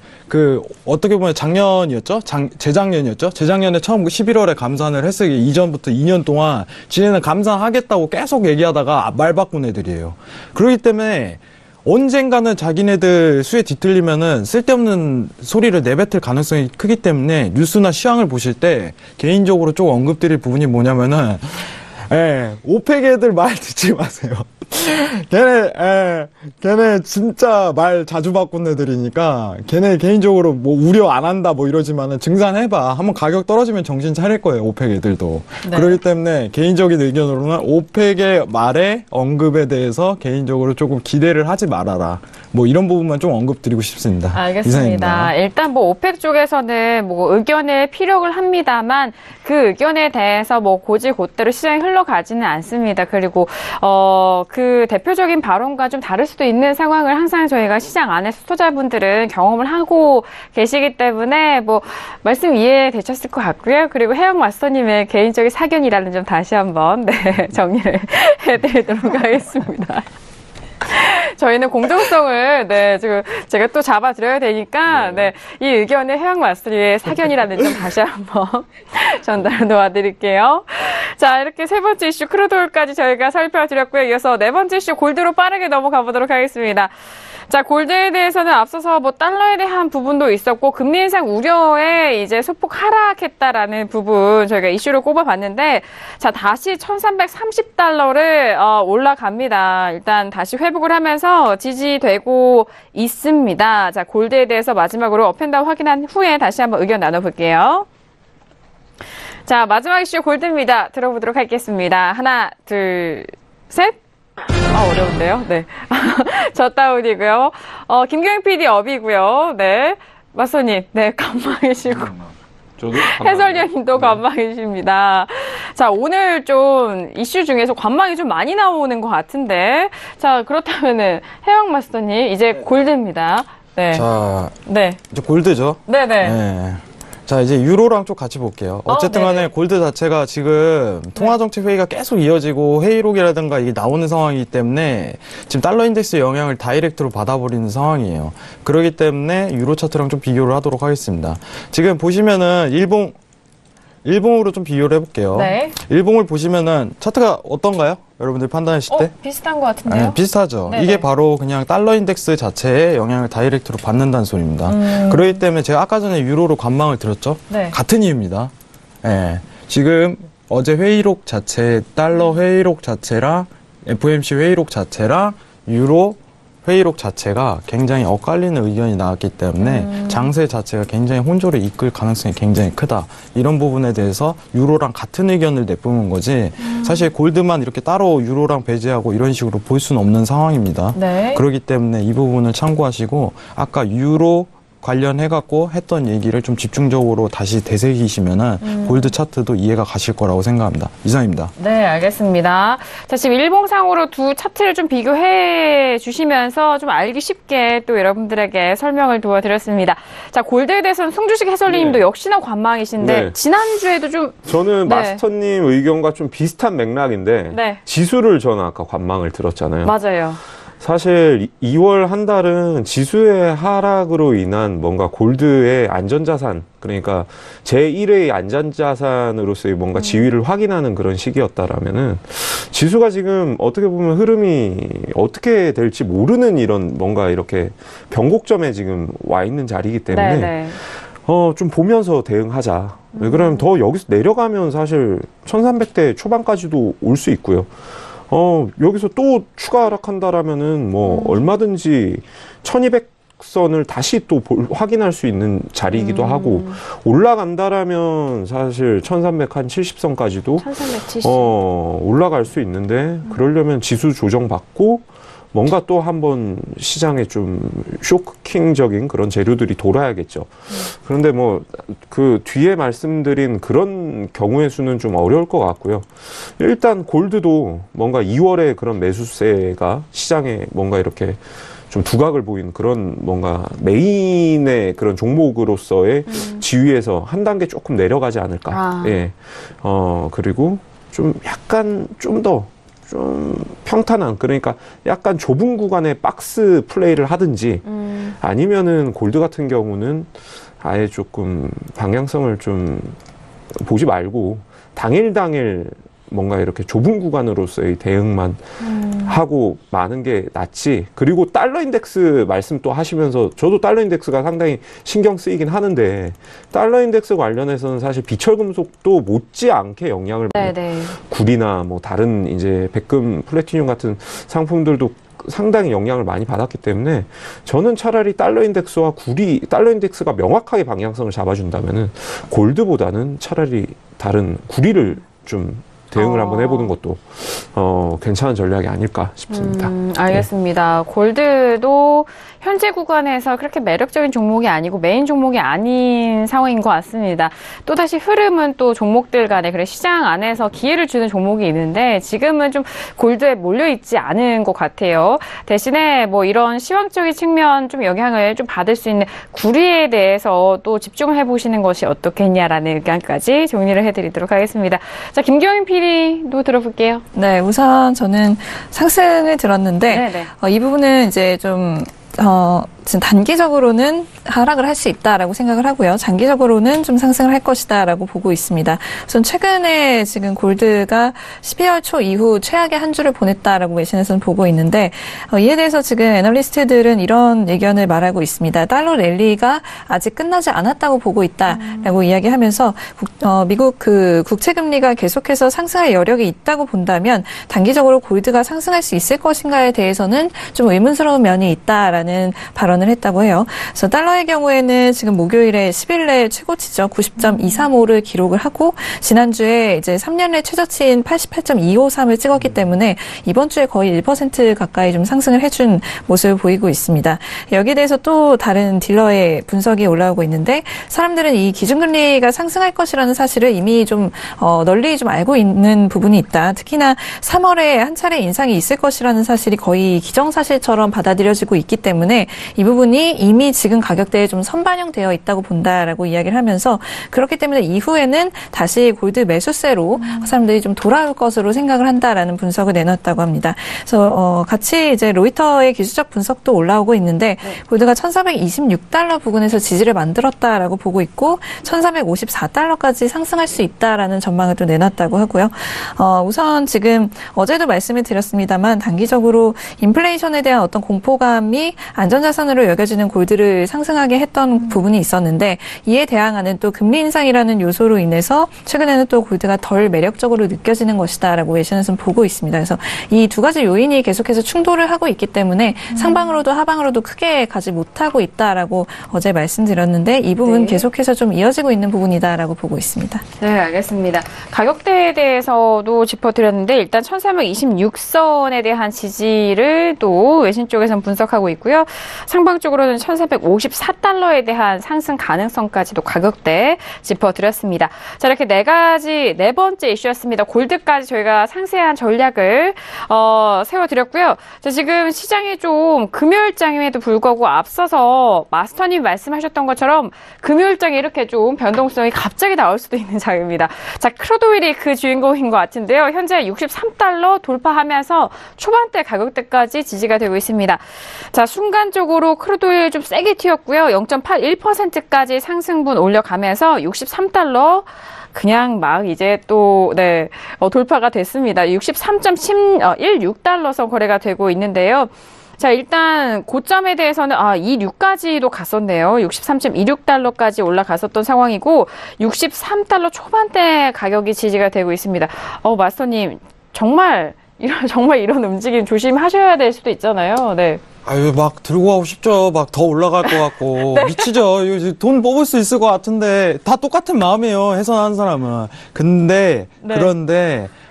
어떻게 보면 재작년이었죠? 재작년에 처음 11월에 감산을 했으기 이전부터 2년 동안 지네는 감산하겠다고 계속 얘기하다가 말 바꾼 애들이에요. 그렇기 때문에 언젠가는 자기네들 수에 뒤틀리면은 쓸데없는 소리를 내뱉을 가능성이 크기 때문에 뉴스나 시황을 보실 때 개인적으로 좀 언급드릴 부분이 뭐냐면은, 오펙 애들 말 듣지 마세요. 걔네 진짜 말 자주 바꾼 애들이니까 걔네 개인적으로 우려 안 한다 이러지만은 증산해봐. 한번 가격 떨어지면 정신 차릴 거예요. 오펙 애들도. 네. 그렇기 때문에 개인적인 의견으로는 오펙의 말에 언급에 대해서 개인적으로 조금 기대를 하지 말아라. 이런 부분만 좀 언급드리고 싶습니다. 알겠습니다. 이상입니다. 일단 오펙 쪽에서는 의견에 피력을 합니다만 그 의견에 대해서 곧대로 시장이 흘러가지는 않습니다. 그리고 그 대표적인 발언과 좀 다를 수도 있는 상황을 항상 저희가 시장 안에서 투자자분들은 경험을 하고 계시기 때문에 말씀 이해되셨을 것 같고요. 그리고 혜영 마스터님의 개인적인 사견이라는 점 다시 한번 정리를 해드리도록 하겠습니다. 저희는 공정성을 네, 지금 제가 또 잡아드려야 되니까 네, 이 의견을 해양마스터리의 사견이라는 점 다시 한번 전달 도와드릴게요. 자, 이렇게 세 번째 이슈 크루드오일까지 저희가 살펴드렸고요. 이어서 네 번째 이슈 골드로 빠르게 넘어가 보도록 하겠습니다. 자, 골드에 대해서는 앞서서 뭐 달러에 대한 부분도 있었고 금리 인상 우려에 이제 소폭 하락했다라는 부분 저희가 이슈를 꼽아봤는데 자, 다시 1,330달러를 올라갑니다. 일단 다시 회복을 하면서 지지되고 있습니다. 자, 골드에 대해서 마지막으로 업앤다운 확인한 후에 다시 한번 의견 나눠볼게요. 자, 마지막 이슈 골드입니다. 들어보도록 하겠습니다. 하나, 둘, 셋. 어려운데요? 네. 저 다운이고요. 김경희 PD 업이고요. 네. 마스터님, 네, 감망이시고. 저도 해설위원님도 관망이십니다. 자, 오늘 좀 이슈 중에서 관망이 좀 많이 나오는 것 같은데. 자, 그렇다면은 해영 마스터님, 이제 골드입니다. 네. 자, 네. 이제 골드죠. 네네. 네. 자, 이제 유로랑 좀 같이 볼게요. 어쨌든 간에 골드 자체가 지금 통화정책 회의가 계속 이어지고 회의록이라든가 이게 나오는 상황이기 때문에 지금 달러 인덱스 영향을 다이렉트로 받아버리는 상황이에요. 그렇기 때문에 유로 차트랑 좀 비교를 하도록 하겠습니다. 지금 보시면은 일봉으로 좀 비교를 해볼게요. 네. 일봉을 보시면은 차트가 어떤가요? 여러분들 판단하실 때? 비슷한 것 같은데요? 네, 비슷하죠. 네네. 이게 바로 그냥 달러 인덱스 자체에 영향을 다이렉트로 받는다는 소리입니다. 그렇기 때문에 제가 아까 전에 유로로 관망을 드렸죠. 네. 같은 이유입니다. 네, 지금 어제 회의록 자체, 달러 회의록 자체랑 FOMC 회의록 자체랑 유로 회의록 자체가 굉장히 엇갈리는 의견이 나왔기 때문에 장세 자체가 굉장히 혼조를 이끌 가능성이 굉장히 크다. 이런 부분에 대해서 유로랑 같은 의견을 내뿜은 거지 사실 골드만 이렇게 따로 유로랑 배제하고 이런 식으로 볼 수는 없는 상황입니다. 네. 그렇기 때문에 이 부분을 참고하시고 아까 유로 관련해갖고 했던 얘기를 좀 집중적으로 다시 되새기시면은 골드 차트도 이해가 가실 거라고 생각합니다. 이상입니다. 네, 알겠습니다. 자, 지금 일봉상으로 두 차트를 좀 비교해 주시면서 좀 알기 쉽게 또 여러분들에게 설명을 도와드렸습니다. 자, 골드에 대해서는 송주식 해설위님도 역시나 관망이신데 네. 지난주에도 좀 저는 네. 마스터님 의견과 좀 비슷한 맥락인데 네. 지수를 저는 아까 관망을 들었잖아요. 맞아요. 사실 2월 한 달은 지수의 하락으로 인한 뭔가 골드의 안전자산, 그러니까 제1의 안전자산으로서의 뭔가 지위를 확인하는 그런 시기였다라면은 지수가 지금 어떻게 보면 흐름이 어떻게 될지 모르는 이런 뭔가 이렇게 변곡점에 지금 와 있는 자리이기 때문에 네네. 좀 보면서 대응하자. 왜 그러면 더 여기서 내려가면 사실 1300대 초반까지도 올 수 있고요. 여기서 또 추가 하락한다라면은 뭐 얼마든지 1200선을 다시 또 확인할 수 있는 자리이기도 하고 올라간다라면 사실 1370선까지도 1370. 올라갈 수 있는데 그러려면 지수 조정 받고 뭔가 또 한번 시장에 좀 쇼킹적인 그런 재료들이 돌아야겠죠. 그런데 뭐 그 뒤에 말씀드린 그런 경우의 수는 좀 어려울 것 같고요. 일단 골드도 뭔가 2월에 그런 매수세가 시장에 뭔가 이렇게 좀 두각을 보인 그런 뭔가 메인의 그런 종목으로서의 지위에서 한 단계 조금 내려가지 않을까. 예. 그리고 좀 약간 좀 평탄한, 그러니까 약간 좁은 구간에 박스 플레이를 하든지 아니면은 골드 같은 경우는 아예 조금 방향성을 좀 보지 말고 당일 뭔가 이렇게 좁은 구간으로서의 대응만 하고 마는 게 낫지. 그리고 달러 인덱스 말씀 또 하시면서 저도 달러 인덱스가 상당히 신경 쓰이긴 하는데 달러 인덱스 관련해서는 사실 비철금속도 못지않게 영향을 구리나 뭐 다른 이제 백금, 플래티늄 같은 상품들도 상당히 영향을 많이 받았기 때문에 저는 차라리 달러 인덱스와 달러 인덱스가 명확하게 방향성을 잡아준다면은 골드보다는 차라리 다른 구리를 좀 대응을 한번 해보는 것도 괜찮은 전략이 아닐까 싶습니다. 알겠습니다. 골드도 현재 구간에서 그렇게 매력적인 종목이 아니고 메인 종목이 아닌 상황인 것 같습니다. 또다시 흐름은 또 종목들 간에 그래 시장 안에서 기회를 주는 종목이 있는데 지금은 좀 골드에 몰려있지 않은 것 같아요. 대신에 뭐 이런 시황적인 측면 좀 영향을 좀 받을 수 있는 구리에 대해서 또 집중을 해보시는 것이 어떻겠냐라는 의견까지 정리를 해드리도록 하겠습니다. 자, 김경인 PD 김민희도 들어볼게요. 네, 우선 저는 상승을 들었는데 네네. 이 부분은 이제 좀 지금 단기적으로는 하락을 할 수 있다라고 생각을 하고요. 장기적으로는 좀 상승을 할 것이다라고 보고 있습니다. 우선 최근에 지금 골드가 12월 초 이후 최악의 한 주를 보냈다라고 외신에서는 보고 있는데 이에 대해서 지금 애널리스트들은 이런 의견을 말하고 있습니다. 달러 랠리가 아직 끝나지 않았다고 보고 있다라고 이야기하면서 미국 그 국채 금리가 계속해서 상승할 여력이 있다고 본다면 단기적으로 골드가 상승할 수 있을 것인가에 대해서는 좀 의문스러운 면이 있다라는 발언을 했다고 해요. 그래서 달러의 경우에는 지금 목요일에 10일 내 최고치죠. 90.235를 기록을 하고 지난주에 이제 3년 내 최저치인 88.253을 찍었기 때문에 이번 주에 거의 1% 가까이 좀 상승을 해준 모습을 보이고 있습니다. 여기에 대해서 또 다른 딜러의 분석이 올라오고 있는데 사람들은 이 기준금리가 상승할 것이라는 사실을 이미 좀 널리 좀 알고 있는 부분이 있다. 특히나 3월에 한 차례 인상이 있을 것이라는 사실이 거의 기정사실처럼 받아들여지고 있기 때문에 이 부분이 이미 지금 가격대에 좀 선반영되어 있다고 본다라고 이야기를 하면서 그렇기 때문에 이후에는 다시 골드 매수세로 사람들이 좀 돌아올 것으로 생각을 한다라는 분석을 내놨다고 합니다. 그래서 같이 이제 로이터의 기술적 분석도 올라오고 있는데 골드가 1,426달러 부근에서 지지를 만들었다라고 보고 있고 1,454달러까지 상승할 수 있다라는 전망을 또 내놨다고 하고요. 우선 지금 어제도 말씀을 드렸습니다만 단기적으로 인플레이션에 대한 어떤 공포감이 안전자산으로 여겨지는 골드를 상승하게 했던 부분이 있었는데 이에 대항하는 또 금리 인상이라는 요소로 인해서 최근에는 또 골드가 덜 매력적으로 느껴지는 것이다라고 외신에서는 보고 있습니다. 그래서 이 두 가지 요인이 계속해서 충돌을 하고 있기 때문에 상방으로도 하방으로도 크게 가지 못하고 있다라고 어제 말씀드렸는데 이 부분 계속해서 좀 이어지고 있는 부분이다라고 보고 있습니다. 네, 알겠습니다. 가격대에 대해서도 짚어드렸는데 일단 1,326선에 대한 지지를 또 외신 쪽에서는 분석하고 있고요. 상방 쪽으로는 1,454달러에 대한 상승 가능성까지도 가격대 짚어드렸습니다. 자, 이렇게 네 번째 이슈였습니다. 골드까지 저희가 상세한 전략을 세워드렸고요. 자, 지금 시장이 좀 금요일장임에도 불구하고 앞서서 마스터님 말씀하셨던 것처럼 금요일장에 이렇게 좀 변동성이 갑자기 나올 수도 있는 장입니다. 자, 크루드오일이 그 주인공인 것 같은데요. 현재 63달러 돌파하면서 초반대 가격대까지 지지가 되고 있습니다. 자, 순간적으로 크루드오일 좀 세게 튀었고요. 0.81%까지 상승분 올려가면서 63달러 그냥 막 이제 또 돌파가 됐습니다. 63.16달러 선 거래가 되고 있는데요. 자, 일단 고점에 대해서는 26까지도 갔었네요. 63.26달러까지 올라갔었던 상황이고 63달러 초반대 가격이 지지가 되고 있습니다. 마스터님 정말 이런 움직임 조심하셔야 될 수도 있잖아요. 네. 아유, 막 들고 가고 싶죠. 막 더 올라갈 것 같고. 네. 미치죠. 이거 돈 뽑을 수 있을 것 같은데, 다 똑같은 마음이에요. 해선하는 사람은. 그런데,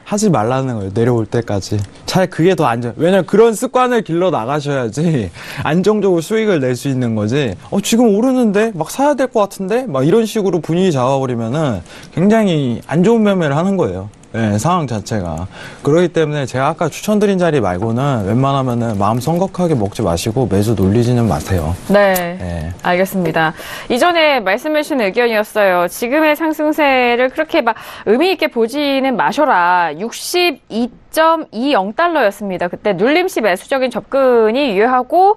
하지 말라는 거예요. 내려올 때까지. 차라리 그게 더 왜냐면 그런 습관을 길러 나가셔야지, 안정적으로 수익을 낼 수 있는 거지. 지금 오르는데? 막 사야 될 것 같은데? 막 이런 식으로 분위기 잡아버리면은 굉장히 안 좋은 매매를 하는 거예요. 네, 상황 자체가. 그렇기 때문에 제가 아까 추천드린 자리 말고는 웬만하면은 마음 성급하게 먹지 마시고 매수 놀리지는 마세요. 네. 알겠습니다. 이전에 말씀해주신 의견이었어요. 지금의 상승세를 그렇게 막 의미 있게 보지는 마셔라. 2.20달러였습니다. 그때 눌림시 매수적인 접근이 유효하고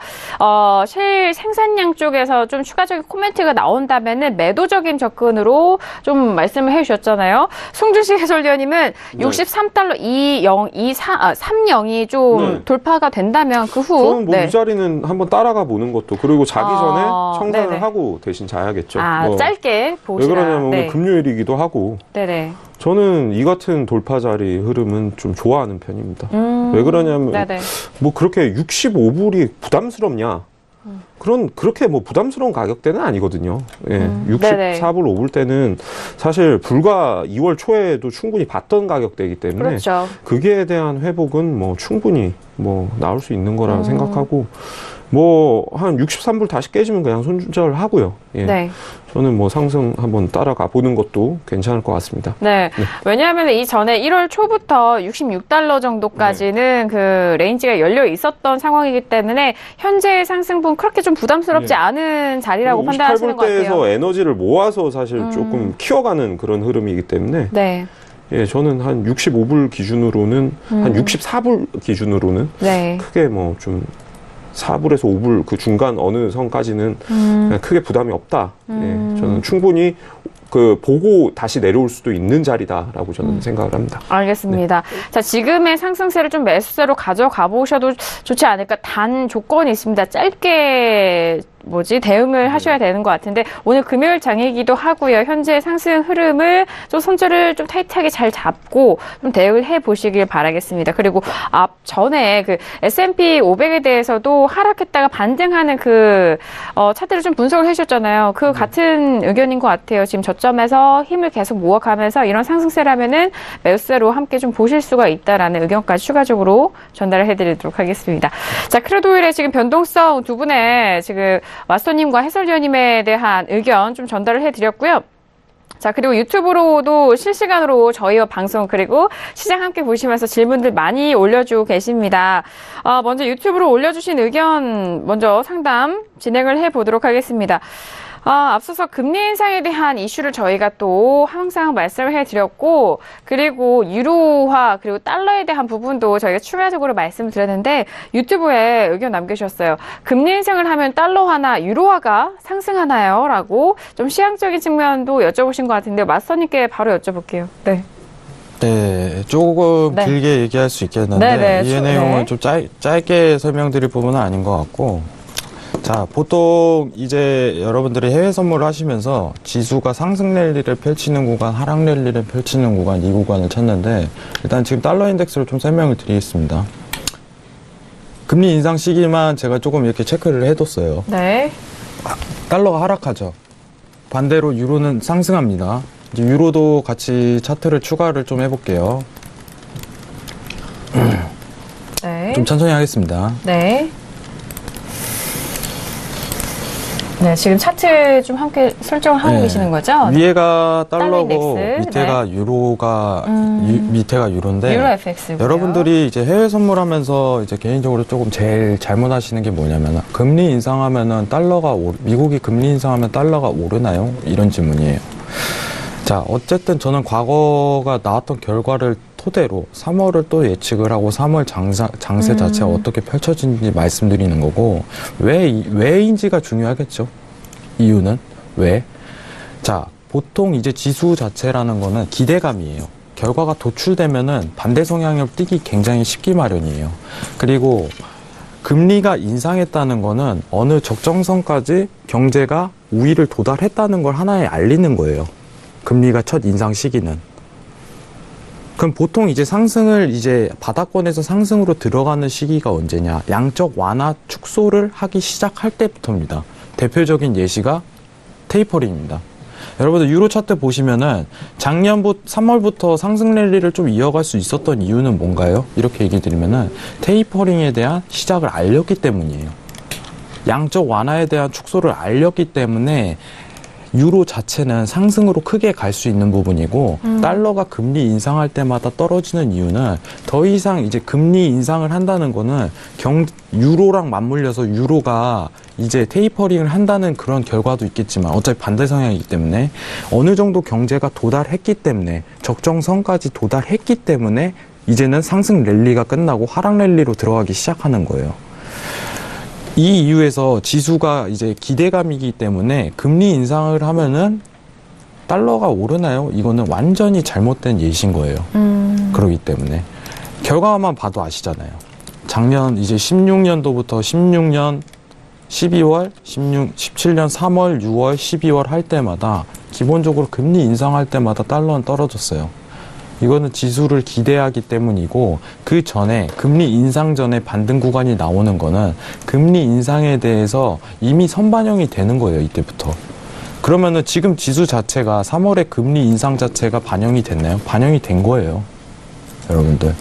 쉘 생산량 쪽에서 좀 추가적인 코멘트가 나온다면은 매도적인 접근으로 좀 말씀을 해주셨잖아요. 송주식 해설위원님은 63달러 30이 좀 돌파가 된다면 그 후 저는 뭐 이 자리는 한번 따라가 보는 것도 그리고 자기 전에 청산을 하고 대신 자야겠죠. 짧게 보시라. 왜 그러냐면 오늘 금요일이기도 하고. 네네. 저는 이 같은 돌파 자리 흐름은 좀 좋아하는 편입니다. 왜 그러냐면 뭐 그렇게 65불이 부담스럽냐? 그렇게 뭐 부담스러운 가격대는 아니거든요. 64불 5불 때는 사실 불과 2월 초에도 충분히 봤던 가격대이기 때문에 그렇죠. 그게 대한 회복은 뭐 충분히 뭐 나올 수 있는 거라 생각하고 뭐 한 63불 다시 깨지면 그냥 손절하고요. 저는 뭐 상승 한번 따라가 보는 것도 괜찮을 것 같습니다. 네. 왜냐하면 이전에 1월 초부터 66달러 정도까지는 그 레인지가 열려 있었던 상황이기 때문에 현재의 상승분 그렇게 좀 부담스럽지 않은 자리라고 판단하시는 것 같아요. 58불대에서 에너지를 모아서 사실 조금 키워가는 그런 흐름이기 때문에 예, 저는 한 65불 기준으로는 한 64불 기준으로는 네. 크게 뭐 좀 4불에서 5불 그 중간 어느 선까지는 그냥 크게 부담이 없다. 예, 저는 충분히 그 보고 다시 내려올 수도 있는 자리다라고 저는 생각을 합니다. 알겠습니다. 자, 지금의 상승세를 좀 매수세로 가져가 보셔도 좋지 않을까. 단 조건이 있습니다. 짧게 대응을 하셔야 되는 것 같은데 오늘 금요일 장이기도 하고요. 현재 상승 흐름을 좀 손절을 좀 타이트하게 잘 잡고 좀 대응을 해 보시길 바라겠습니다. 그리고 전에 그 S&P 500에 대해서도 하락했다가 반등하는 그 차트를 좀 분석을 해주셨잖아요. 그 같은 의견인 것 같아요. 지금 저점에서 힘을 계속 모아가면서 이런 상승세라면은 매수세로 함께 좀 보실 수가 있다라는 의견까지 추가적으로 전달을 해드리도록 하겠습니다. 자, 크루드 오일의 지금 변동성 두 분의 지금 마스터님과 해설위원님에 대한 의견 좀 전달을 해드렸고요. 자, 그리고 유튜브로도 실시간으로 저희와 방송 그리고 시장 함께 보시면서 질문들 많이 올려주고 계십니다. 먼저 유튜브로 올려주신 의견 먼저 상담 진행을 해보도록 하겠습니다. 앞서서 금리 인상에 대한 이슈를 저희가 또 항상 말씀을 해드렸고, 그리고 유로화 그리고 달러에 대한 부분도 저희가 추가적으로 말씀을 드렸는데 유튜브에 의견 남겨주셨어요. 금리 인상을 하면 달러화나 유로화가 상승하나요? 라고 좀 시향적인 측면도 여쭤보신 것 같은데 마스터님께 바로 여쭤볼게요. 네. 네, 조금 네. 길게 얘기할 수 있겠는데 네, 이 내용은 좀 짧게 설명드릴 부분은 아닌 것 같고, 자, 보통 이제 여러분들이 해외 선물을 하시면서 지수가 상승 랠리를 펼치는 구간, 하락 랠리를 펼치는 구간, 이 구간을 찾는데 일단 지금 달러 인덱스를 좀 설명을 드리겠습니다. 금리 인상 시기만 제가 조금 이렇게 체크를 해뒀어요. 네. 달러가 하락하죠. 반대로 유로는 상승합니다. 이제 유로도 같이 차트를 추가를 좀 해볼게요. 네. 좀 천천히 하겠습니다. 네. 네, 지금 차트 좀 함께 설정을 하고 계시는 거죠? 위에가 달러고 달러 인덱스. 밑에가 유로가 밑에가 유로인데 유로 FX고요. 여러분들이 이제 해외 선물하면서 이제 개인적으로 조금 제일 잘못하시는 게 뭐냐면 금리 인상하면은 미국이 금리 인상하면 달러가 오르나요? 이런 질문이에요. 자, 어쨌든 저는 과거가 나왔던 결과를 토대로 3월을 또 예측을 하고 3월 장세 자체가 어떻게 펼쳐진지 말씀드리는 거고, 왜인지가 중요하겠죠. 이유는 왜? 자, 보통 이제 지수 자체라는 거는 기대감이에요. 결과가 도출되면은 반대 성향을 띠기 굉장히 쉽기 마련이에요. 그리고 금리가 인상했다는 거는 어느 적정선까지 경제가 우위를 도달했다는 걸 하나에 알리는 거예요. 금리가 첫 인상 시기는. 그럼 보통 이제 상승을 이제 바닥권에서 상승으로 들어가는 시기가 언제냐? 양적 완화 축소를 하기 시작할 때부터입니다. 대표적인 예시가 테이퍼링입니다. 여러분들 유로 차트 보시면은 작년부터 3월부터 상승 랠리를 좀 이어갈 수 있었던 이유는 뭔가요? 이렇게 얘기 드리면은 테이퍼링에 대한 시작을 알렸기 때문이에요. 양적 완화에 대한 축소를 알렸기 때문에 유로 자체는 상승으로 크게 갈 수 있는 부분이고, 달러가 금리 인상할 때마다 떨어지는 이유는 더 이상 이제 금리 인상을 한다는 거는 유로랑 맞물려서 유로가 이제 테이퍼링을 한다는 그런 결과도 있겠지만 어차피 반대 성향이기 때문에 어느 정도 경제가 도달했기 때문에 적정선까지 도달했기 때문에 이제는 상승 랠리가 끝나고 하락 랠리로 들어가기 시작하는 거예요. 이 이유에서 지수가 이제 기대감이기 때문에 금리 인상을 하면은 달러가 오르나요? 이거는 완전히 잘못된 예시인 거예요. 그렇기 때문에 결과만 봐도 아시잖아요. 작년 이제 16년도부터 16년 12월, 17년 3월, 6월, 12월 할 때마다 기본적으로 금리 인상할 때마다 달러는 떨어졌어요. 이거는 지수를 기대하기 때문이고, 그 전에 금리 인상 전에 반등 구간이 나오는 거는 금리 인상에 대해서 이미 선반영이 되는 거예요. 이때부터. 그러면은 지금 지수 자체가 3월에 금리 인상 자체가 반영이 됐나요? 반영이 된 거예요. 여러분들.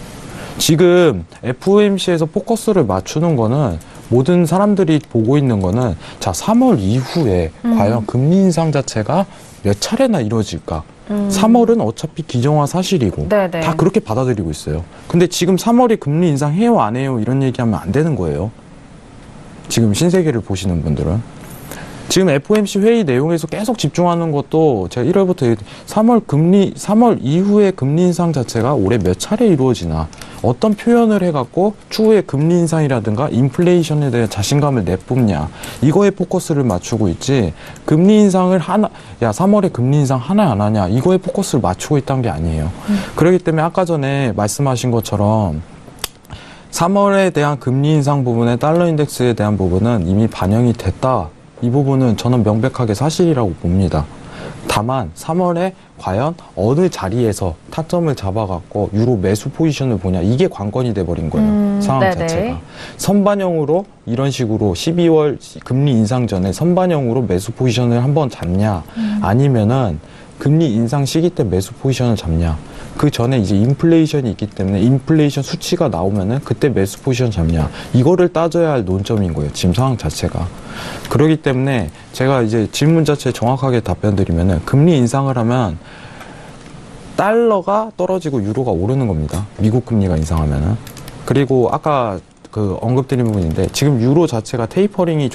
지금 FOMC에서 포커스를 맞추는 거는 모든 사람들이 보고 있는 거는 자, 3월 이후에 과연 금리 인상 자체가 몇 차례나 이루어질까? 3월은 어차피 기정화 사실이고 네네. 다 그렇게 받아들이고 있어요. 근데 지금 3월에 금리 인상 해요 안 해요 이런 얘기하면 안 되는 거예요. 지금 신세계를 보시는 분들은. 지금 FOMC 회의 내용에서 계속 집중하는 것도 제가 1월부터 3월 이후에 금리 인상 자체가 올해 몇 차례 이루어지나 어떤 표현을 해갖고 추후에 금리 인상이라든가 인플레이션에 대한 자신감을 내뿜냐 이거에 포커스를 맞추고 있지 금리 인상을 3월에 금리 인상 하나 안 하냐 이거에 포커스를 맞추고 있다는 게 아니에요. 그렇기 때문에 아까 전에 말씀하신 것처럼 3월에 대한 금리 인상 부분에 달러 인덱스에 대한 부분은 이미 반영이 됐다. 이 부분은 저는 명백하게 사실이라고 봅니다. 다만 3월에 과연 어느 자리에서 타점을 잡아갖고 유로 매수 포지션을 보냐 이게 관건이 돼버린 거예요. 상황 네네. 자체가. 선반영으로 이런 식으로 12월 금리 인상 전에 선반영으로 매수 포지션을 한번 잡냐 아니면은 금리 인상 시기 때 매수 포지션을 잡냐 그 전에 이제 인플레이션이 있기 때문에 인플레이션 수치가 나오면은 그때 매수 포지션 잡냐 이거를 따져야 할 논점인 거예요. 지금 상황 자체가. 그렇기 때문에 제가 이제 질문 자체에 정확하게 답변 드리면은 금리 인상을 하면 달러가 떨어지고 유로가 오르는 겁니다. 미국 금리가 인상하면은. 그리고 아까 그 언급드린 부분인데 지금 유로 자체가 테이퍼링이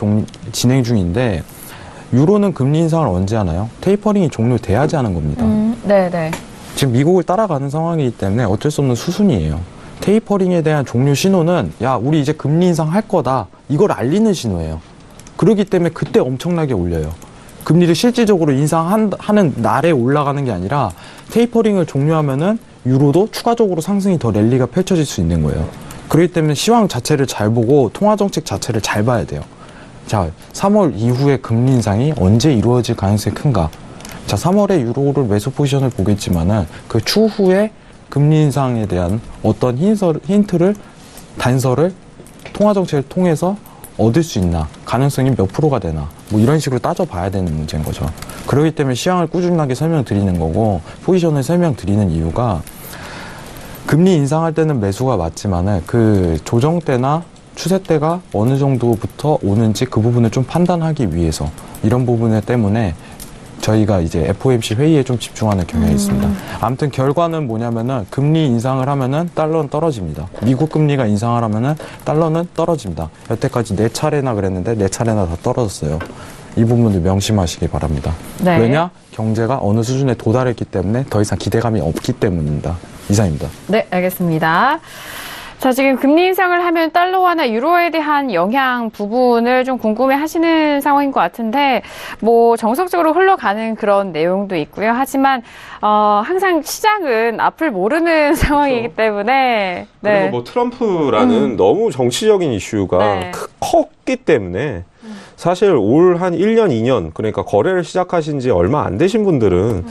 진행 중인데 유로는 금리 인상을 언제 하나요? 테이퍼링이 종료돼야지 하는 겁니다. 네네. 지금 미국을 따라가는 상황이기 때문에 어쩔 수 없는 수순이에요. 테이퍼링에 대한 종료 신호는 야 우리 이제 금리 인상 할 거다 이걸 알리는 신호예요. 그렇기 때문에 그때 엄청나게 올려요. 금리를 실질적으로 인상하는 날에 올라가는 게 아니라 테이퍼링을 종료하면은 유로도 추가적으로 상승이 더 랠리가 펼쳐질 수 있는 거예요. 그렇기 때문에 시황 자체를 잘 보고 통화정책 자체를 잘 봐야 돼요. 자, 3월 이후에 금리 인상이 언제 이루어질 가능성이 큰가? 자, 3월에 유로를 매수 포지션을 보겠지만은 그 추후에 금리 인상에 대한 어떤 힌트를 단서를 통화정책을 통해서 얻을 수 있나 가능성이 몇 프로가 되나 뭐 이런 식으로 따져봐야 되는 문제인 거죠. 그렇기 때문에 시황을 꾸준하게 설명드리는 거고 포지션을 설명드리는 이유가 금리 인상할 때는 매수가 맞지만은 그 조정 때나 추세 때가 어느 정도부터 오는지 그 부분을 좀 판단하기 위해서 이런 부분 때문에 저희가 이제 FOMC 회의에 좀 집중하는 경향이 있습니다. 아무튼 결과는 뭐냐면은 금리 인상을 하면은 달러는 떨어집니다. 미국 금리가 인상을 하면은 달러는 떨어집니다. 여태까지 4차례나 그랬는데 4차례나 다 떨어졌어요. 이 부분도 명심하시기 바랍니다. 네. 왜냐? 경제가 어느 수준에 도달했기 때문에 더 이상 기대감이 없기 때문입니다. 이상입니다. 네, 알겠습니다. 자, 지금 금리 인상을 하면 달러화나 유로에 대한 영향 부분을 좀 궁금해 하시는 상황인 것 같은데, 뭐, 정석적으로 흘러가는 그런 내용도 있고요. 하지만, 항상 시장은 앞을 모르는 상황이기 때문에. 네. 그리고 뭐 트럼프라는 너무 정치적인 이슈가 네. 컸기 때문에 사실 올 한 1년, 2년, 그러니까 거래를 시작하신 지 얼마 안 되신 분들은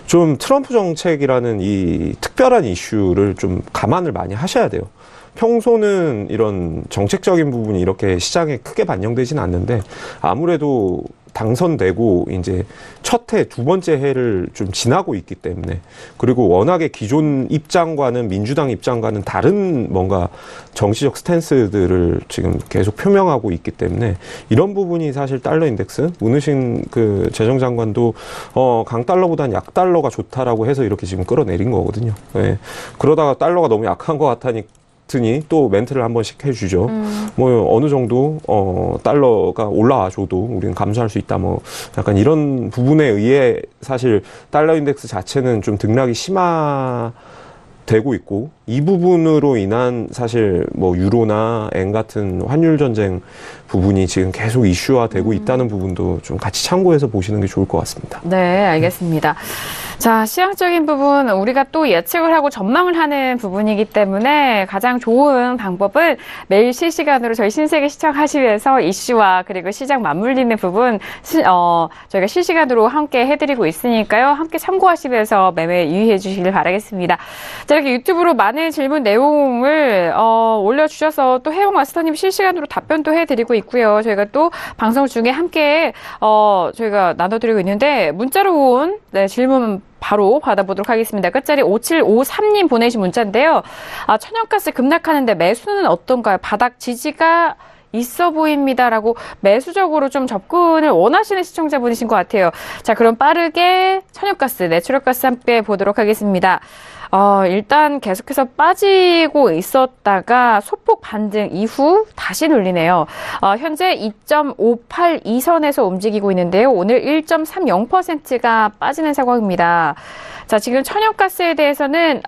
좀 트럼프 정책이라는 이 특별한 이슈를 좀 감안을 많이 하셔야 돼요. 평소는 이런 정책적인 부분이 이렇게 시장에 크게 반영되진 않는데 아무래도 당선되고 이제 첫 해, 두 번째 해를 좀 지나고 있기 때문에 그리고 워낙에 기존 입장과는 민주당 입장과는 다른 뭔가 정치적 스탠스들을 지금 계속 표명하고 있기 때문에 이런 부분이 사실 달러 인덱스 문우신 그 재정장관도 강달러보단 약달러가 좋다라고 해서 이렇게 지금 끌어내린 거거든요. 네. 그러다가 달러가 너무 약한 것 같으니 또 멘트를 한 번씩 해주죠. 뭐 어느 정도 달러가 올라와줘도 우리는 감수할 수 있다. 뭐 약간 이런 부분에 의해 사실 달러 인덱스 자체는 좀 등락이 심화되고 있고 이 부분으로 인한 사실 뭐 유로나 엔 같은 환율 전쟁 부분이 지금 계속 이슈화되고 있다는 부분도 좀 같이 참고해서 보시는 게 좋을 것 같습니다. 네, 알겠습니다. 자, 시장적인 부분 우리가 또 예측을 하고 전망을 하는 부분이기 때문에 가장 좋은 방법은 매일 실시간으로 저희 신세계 시청하시면서 이슈와 그리고 시장 맞물리는 부분 저희가 실시간으로 함께 해드리고 있으니까요. 함께 참고하시면서 매매 유의해 주시길 바라겠습니다. 자, 이렇게 유튜브로 많은 질문 내용을 올려주셔서 또 혜영 마스터님 실시간으로 답변도 해드리고 있고요. 저희가 또 방송 중에 함께 저희가 나눠드리고 있는데 문자로 온 질문 바로 받아보도록 하겠습니다. 끝자리 5753님 보내신 문자인데요. 천연가스 급락하는데 매수는 어떤가요? 바닥 지지가 있어 보입니다라고 매수적으로 좀 접근을 원하시는 시청자분이신 것 같아요. 자, 그럼 빠르게 천연가스, 내추럴가스 함께 보도록 하겠습니다. 일단 계속해서 빠지고 있었다가 소폭 반등 이후 다시 눌리네요. 현재 2.582선에서 움직이고 있는데요. 오늘 1.30%가 빠지는 상황입니다. 자, 지금 천연가스에 대해서는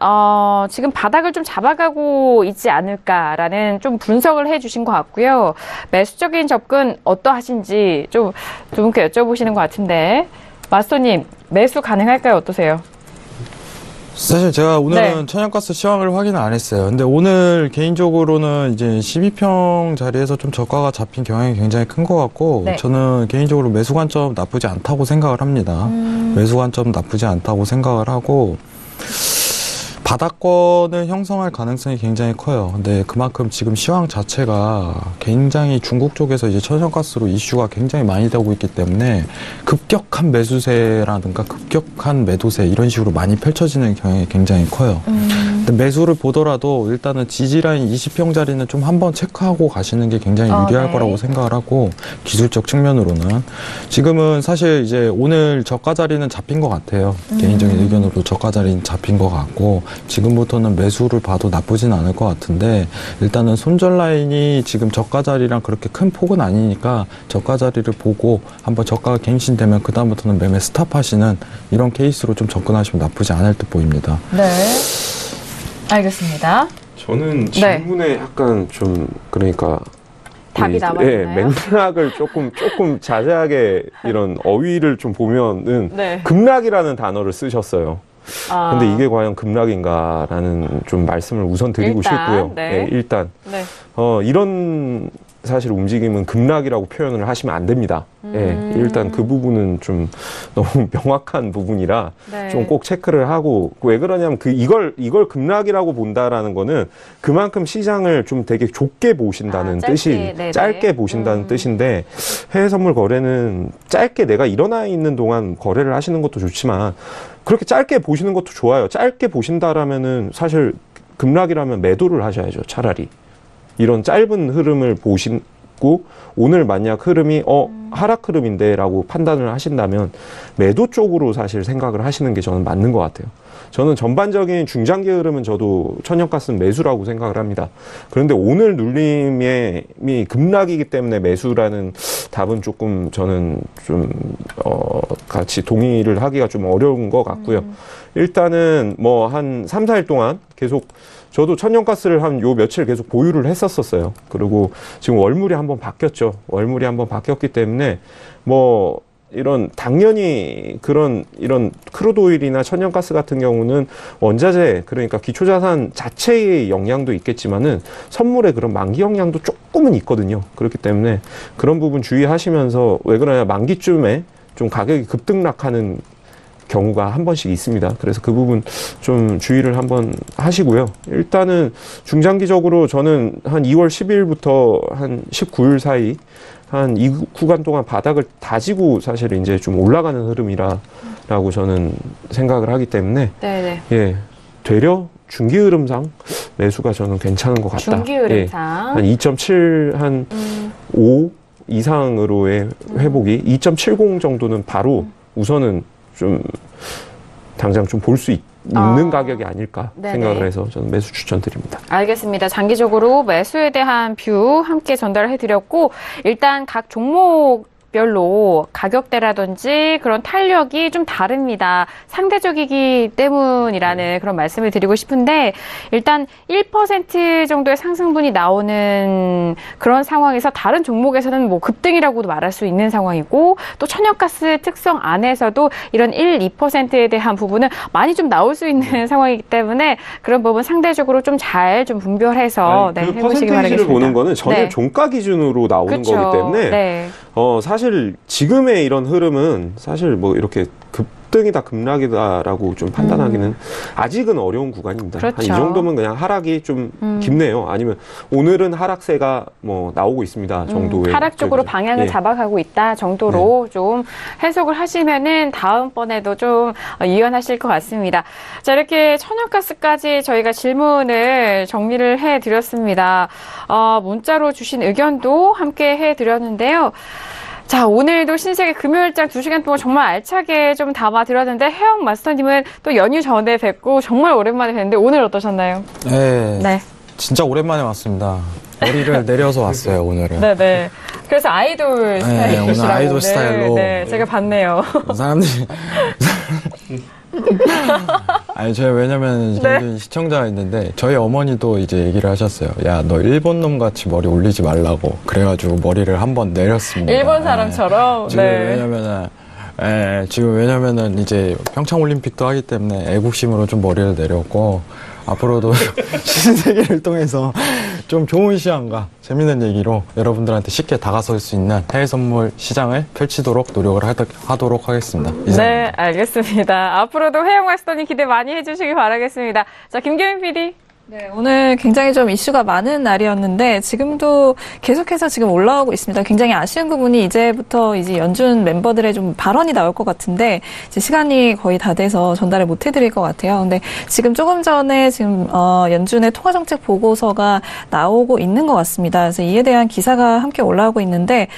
지금 바닥을 좀 잡아가고 있지 않을까라는 좀 분석을 해주신 것 같고요. 매수적인 접근 어떠하신지 좀 두 분께 여쭤보시는 것 같은데 마스터님 매수 가능할까요? 어떠세요? 사실 제가 오늘은 네. 천연가스 시황을 확인을 안 했어요. 근데 오늘 개인적으로는 이제 12평 자리에서 좀 저가가 잡힌 경향이 굉장히 큰 것 같고, 네. 저는 개인적으로 매수 관점 나쁘지 않다고 생각을 합니다. 매수 관점 나쁘지 않다고 생각을 하고, 바닥권을 형성할 가능성이 굉장히 커요. 근데 그만큼 지금 시황 자체가 굉장히 중국 쪽에서 이제 천연가스로 이슈가 굉장히 많이 되고 있기 때문에 급격한 매수세라든가 급격한 매도세 이런 식으로 많이 펼쳐지는 경향이 굉장히 커요. 근데 매수를 보더라도 일단은 지지라인 20평짜리는 좀 한번 체크하고 가시는 게 굉장히 유리할 네. 거라고 생각을 하고, 기술적 측면으로는 지금은 사실 이제 오늘 저가 자리는 잡힌 것 같아요. 개인적인 의견으로 저가 자리는 잡힌 것 같고, 지금부터는 매수를 봐도 나쁘진 않을 것 같은데, 일단은 손절 라인이 지금 저가 자리랑 그렇게 큰 폭은 아니니까 저가 자리를 보고 한번 저가가 갱신되면 그 다음부터는 매매 스탑하시는 이런 케이스로 좀 접근하시면 나쁘지 않을 듯 보입니다. 네. 알겠습니다. 저는 질문에 약간 좀 그러니까 답이 남아 예, 있나요? 맥락을 조금 자세하게 이런 어휘를 좀 보면은 네. 급락이라는 단어를 쓰셨어요. 근데 이게 과연 급락인가라는 좀 말씀을 우선 드리고 일단, 싶고요. 네. 예, 일단 네. 이런 사실 움직임은 급락이라고 표현을 하시면 안 됩니다. 예, 일단 그 부분은 좀 너무 명확한 부분이라 네. 좀 꼭 체크를 하고, 왜 그러냐면 이걸 급락이라고 본다라는 거는 그만큼 시장을 좀 되게 좁게 보신다는 짧게, 뜻이 네네. 짧게 보신다는 뜻인데, 해외 선물 거래는 짧게 내가 일어나 있는 동안 거래를 하시는 것도 좋지만 그렇게 짧게 보시는 것도 좋아요. 짧게 보신다라면은 사실 급락이라면 매도를 하셔야죠. 차라리 이런 짧은 흐름을 보시고 오늘 만약 흐름이 하락 흐름인데 라고 판단을 하신다면 매도 쪽으로 사실 생각을 하시는 게 저는 맞는 것 같아요. 저는 전반적인 중장기 흐름은 저도 천연가스는 매수라고 생각을 합니다. 그런데 오늘 눌림이 급락이기 때문에 매수라는 답은 조금 저는 좀 같이 동의를 하기가 좀 어려운 것 같고요. 일단은 뭐 한 3, 4일 동안 계속 저도 천연가스를 한 요 며칠 계속 보유를 했었어요. 그리고 지금 월물이 한번 바뀌었죠. 월물이 한번 바뀌었기 때문에 뭐 당연히 이런 크루드오일이나 천연가스 같은 경우는 원자재, 그러니까 기초자산 자체의 영향도 있겠지만은 선물의 그런 만기 영향도 조금은 있거든요. 그렇기 때문에 그런 부분 주의하시면서, 왜 그러냐, 만기쯤에 좀 가격이 급등락하는 경우가 한 번씩 있습니다. 그래서 그 부분 좀 주의를 한번 하시고요. 일단은 중장기적으로 저는 한 2월 10일부터 한 19일 사이 한 이 구간 동안 바닥을 다지고 사실 이제 좀 올라가는 흐름이라고 저는 생각을 하기 때문에, 네네. 예, 되려 중기 흐름상 매수가 저는 괜찮은 것 같다. 중기 흐름상. 한 2.7, 한 5 이상으로의 회복이 2.70 정도는 바로 우선은 좀 당장 좀 볼 수 있는 가격이 아닐까 네네. 생각을 해서 저는 매수 추천드립니다. 알겠습니다. 장기적으로 매수에 대한 뷰 함께 전달해 드렸고, 일단 각 종목별로 가격대라든지 그런 탄력이 좀 다릅니다. 상대적이기 때문이라는 그런 말씀을 드리고 싶은데, 일단 1% 정도의 상승분이 나오는 그런 상황에서 다른 종목에서는 뭐 급등이라고도 말할 수 있는 상황이고, 또 천연가스 특성 안에서도 이런 1, 2%에 대한 부분은 많이 좀 나올 수 있는 상황이기 때문에 그런 부분 상대적으로 좀 잘 좀 분별해서 그 해보시기 퍼센테이지를 바라겠습니다. 보는 거는 전혀 네. 종가 기준으로 나오는 그쵸. 거기 때문에 네. 사실 지금의 이런 흐름은 사실 뭐 이렇게 급등이다 급락이다라고 좀 판단하기는 아직은 어려운 구간입니다. 그렇죠. 한 이 정도면 그냥 하락이 좀 깊네요. 아니면 오늘은 하락세가 뭐 나오고 있습니다 정도의 하락 쪽으로 방향을 예. 잡아가고 있다 정도로 좀 해석을 하시면은 다음번에도 좀 유연하실 것 같습니다. 자, 이렇게 천연가스까지 저희가 질문을 정리를 해드렸습니다. 문자로 주신 의견도 함께 해드렸는데요. 자, 오늘도 신세계 금요일장 2시간 동안 정말 알차게 좀 담아드렸는데 혜영 마스터님은 또 연휴 전에 뵙고 정말 오랜만에 뵀는데 오늘 어떠셨나요? 네. 진짜 오랜만에 왔습니다. 머리를 내려서 왔어요, 오늘은. 네네. 그래서 아이돌 스타일이시라고. 오늘 아이돌 스타일로. 네, 제가 봤네요. 사람들이. 아니, 제가 왜냐면 네. 시청자가 있는데 저희 어머니도 이제 얘기를 하셨어요. 야, 너 일본 놈 같이 머리 올리지 말라고. 그래가지고 머리를 한번 내렸습니다. 일본 사람처럼. 지금 네. 왜냐면은 이제 평창 올림픽도 하기 때문에 애국심으로 좀 머리를 내렸고 앞으로도 신세계를 통해서 좀 좋은 시간과 재밌는 얘기로 여러분들한테 쉽게 다가설 수 있는 해외 선물 시장을 펼치도록 노력을 하도록 하겠습니다. 네, 알겠습니다. 앞으로도 혜영 마스터님 기대 많이 해주시기 바라겠습니다. 자, 김경민 PD. 네, 오늘 굉장히 좀 이슈가 많은 날이었는데 지금도 계속해서 지금 올라오고 있습니다. 굉장히 아쉬운 부분이 이제부터 이제 연준 멤버들의 좀 발언이 나올 것 같은데 이제 시간이 거의 다 돼서 전달을 못 해드릴 것 같아요. 근데 지금 조금 전에 지금 연준의 통화정책 보고서가 나오고 있는 것 같습니다. 그래서 이에 대한 기사가 함께 올라오고 있는데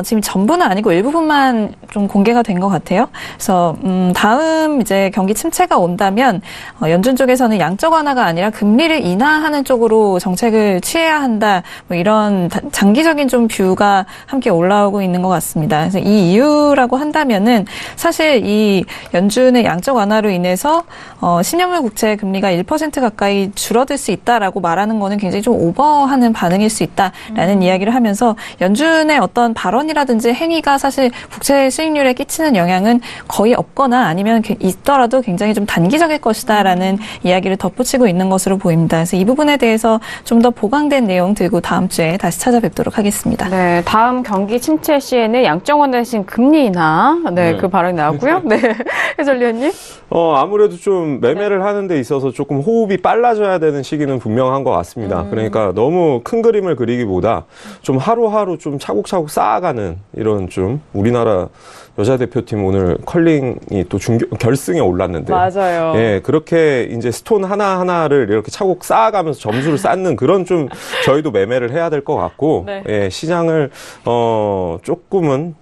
지금 전부는 아니고 일부분만 좀 공개가 된 것 같아요. 그래서 다음 이제 경기 침체가 온다면 연준 쪽에서는 양적 완화가 아니라 금리를 인하하는 쪽으로 정책을 취해야 한다. 뭐 이런 장기적인 좀 뷰가 함께 올라오고 있는 것 같습니다. 그래서 이 이유라고 한다면은 사실 이 연준의 양적 완화로 인해서 10년물 국채 금리가 1% 가까이 줄어들 수 있다라고 말하는 거는 굉장히 좀 오버하는 반응일 수 있다라는 이야기를 하면서 연준의 어떤 발언이라든지 행위가 사실 국채 수익률에 끼치는 영향은 거의 없거나 아니면 있더라도 굉장히 좀 단기적일 것이다라는 이야기를 덧붙이고 있는 것으로 보입니다. 그래서 이 부분에 대해서 좀 더 보강된 내용 들고 다음 주에 다시 찾아뵙도록 하겠습니다. 네, 다음 경기 침체 시에는 양적 완화 대신 금리 인하, 그 발언이 나왔고요. 네, 해설위원님. 아무래도 좀 매매를 하는 데 있어서 조금 호흡이 빨라져야 되는 시기는 분명한 것 같습니다. 그러니까 너무 큰 그림을 그리기보다 좀 하루하루 좀 차곡차곡 쌓아가는 이런 좀 우리나라 여자 대표팀 오늘 컬링이 또 결승에 올랐는데. 맞아요. 예, 그렇게 이제 스톤 하나하나를 이렇게 차곡 쌓아가면서 점수를 쌓는 그런 좀 저희도 매매를 해야 될 것 같고, 네. 예, 시장을, 조금은,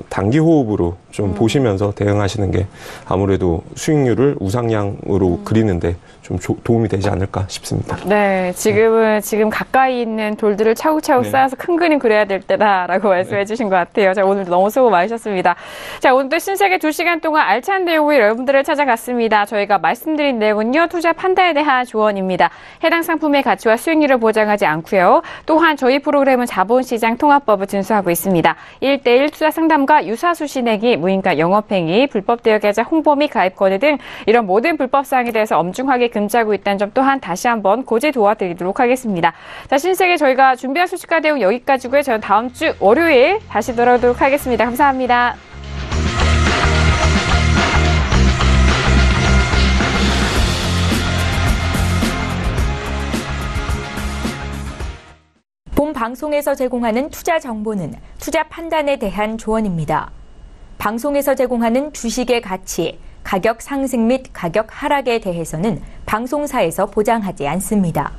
단기 호흡으로 좀 보시면서 대응하시는 게 아무래도 수익률을 우상향으로 그리는데 좀 도움이 되지 않을까 싶습니다. 네, 지금 가까이 있는 돌들을 차곡차곡 쌓아서 큰 그림 그려야 될 때다라고 말씀해 주신 것 같아요. 자, 오늘도 너무 수고 많으셨습니다. 자, 오늘도 신세계 2시간 동안 알찬 내용으로 여러분들을 찾아갔습니다. 저희가 말씀드린 내용은요, 투자 판단에 대한 조언입니다. 해당 상품의 가치와 수익률을 보장하지 않고요. 또한 저희 프로그램은 자본시장 통합법을 준수하고 있습니다. 1:1 투자 상담과 유사수시 내기, 무인가 영업행위, 불법 대여계좌 홍보 및 가입 권유 등 이런 모든 불법 사항에 대해서 엄중하게 금지하고 있다는 점 또한 다시 한번 고지 도와드리도록 하겠습니다. 자, 신세계 저희가 준비한 소식과 내용 여기까지고요. 저는 다음 주 월요일 다시 돌아오도록 하겠습니다. 감사합니다. 본 방송에서 제공하는 투자 정보는 투자 판단에 대한 조언입니다. 방송에서 제공하는 주식의 가치, 가격 상승 및 가격 하락에 대해서는 방송사에서 보장하지 않습니다.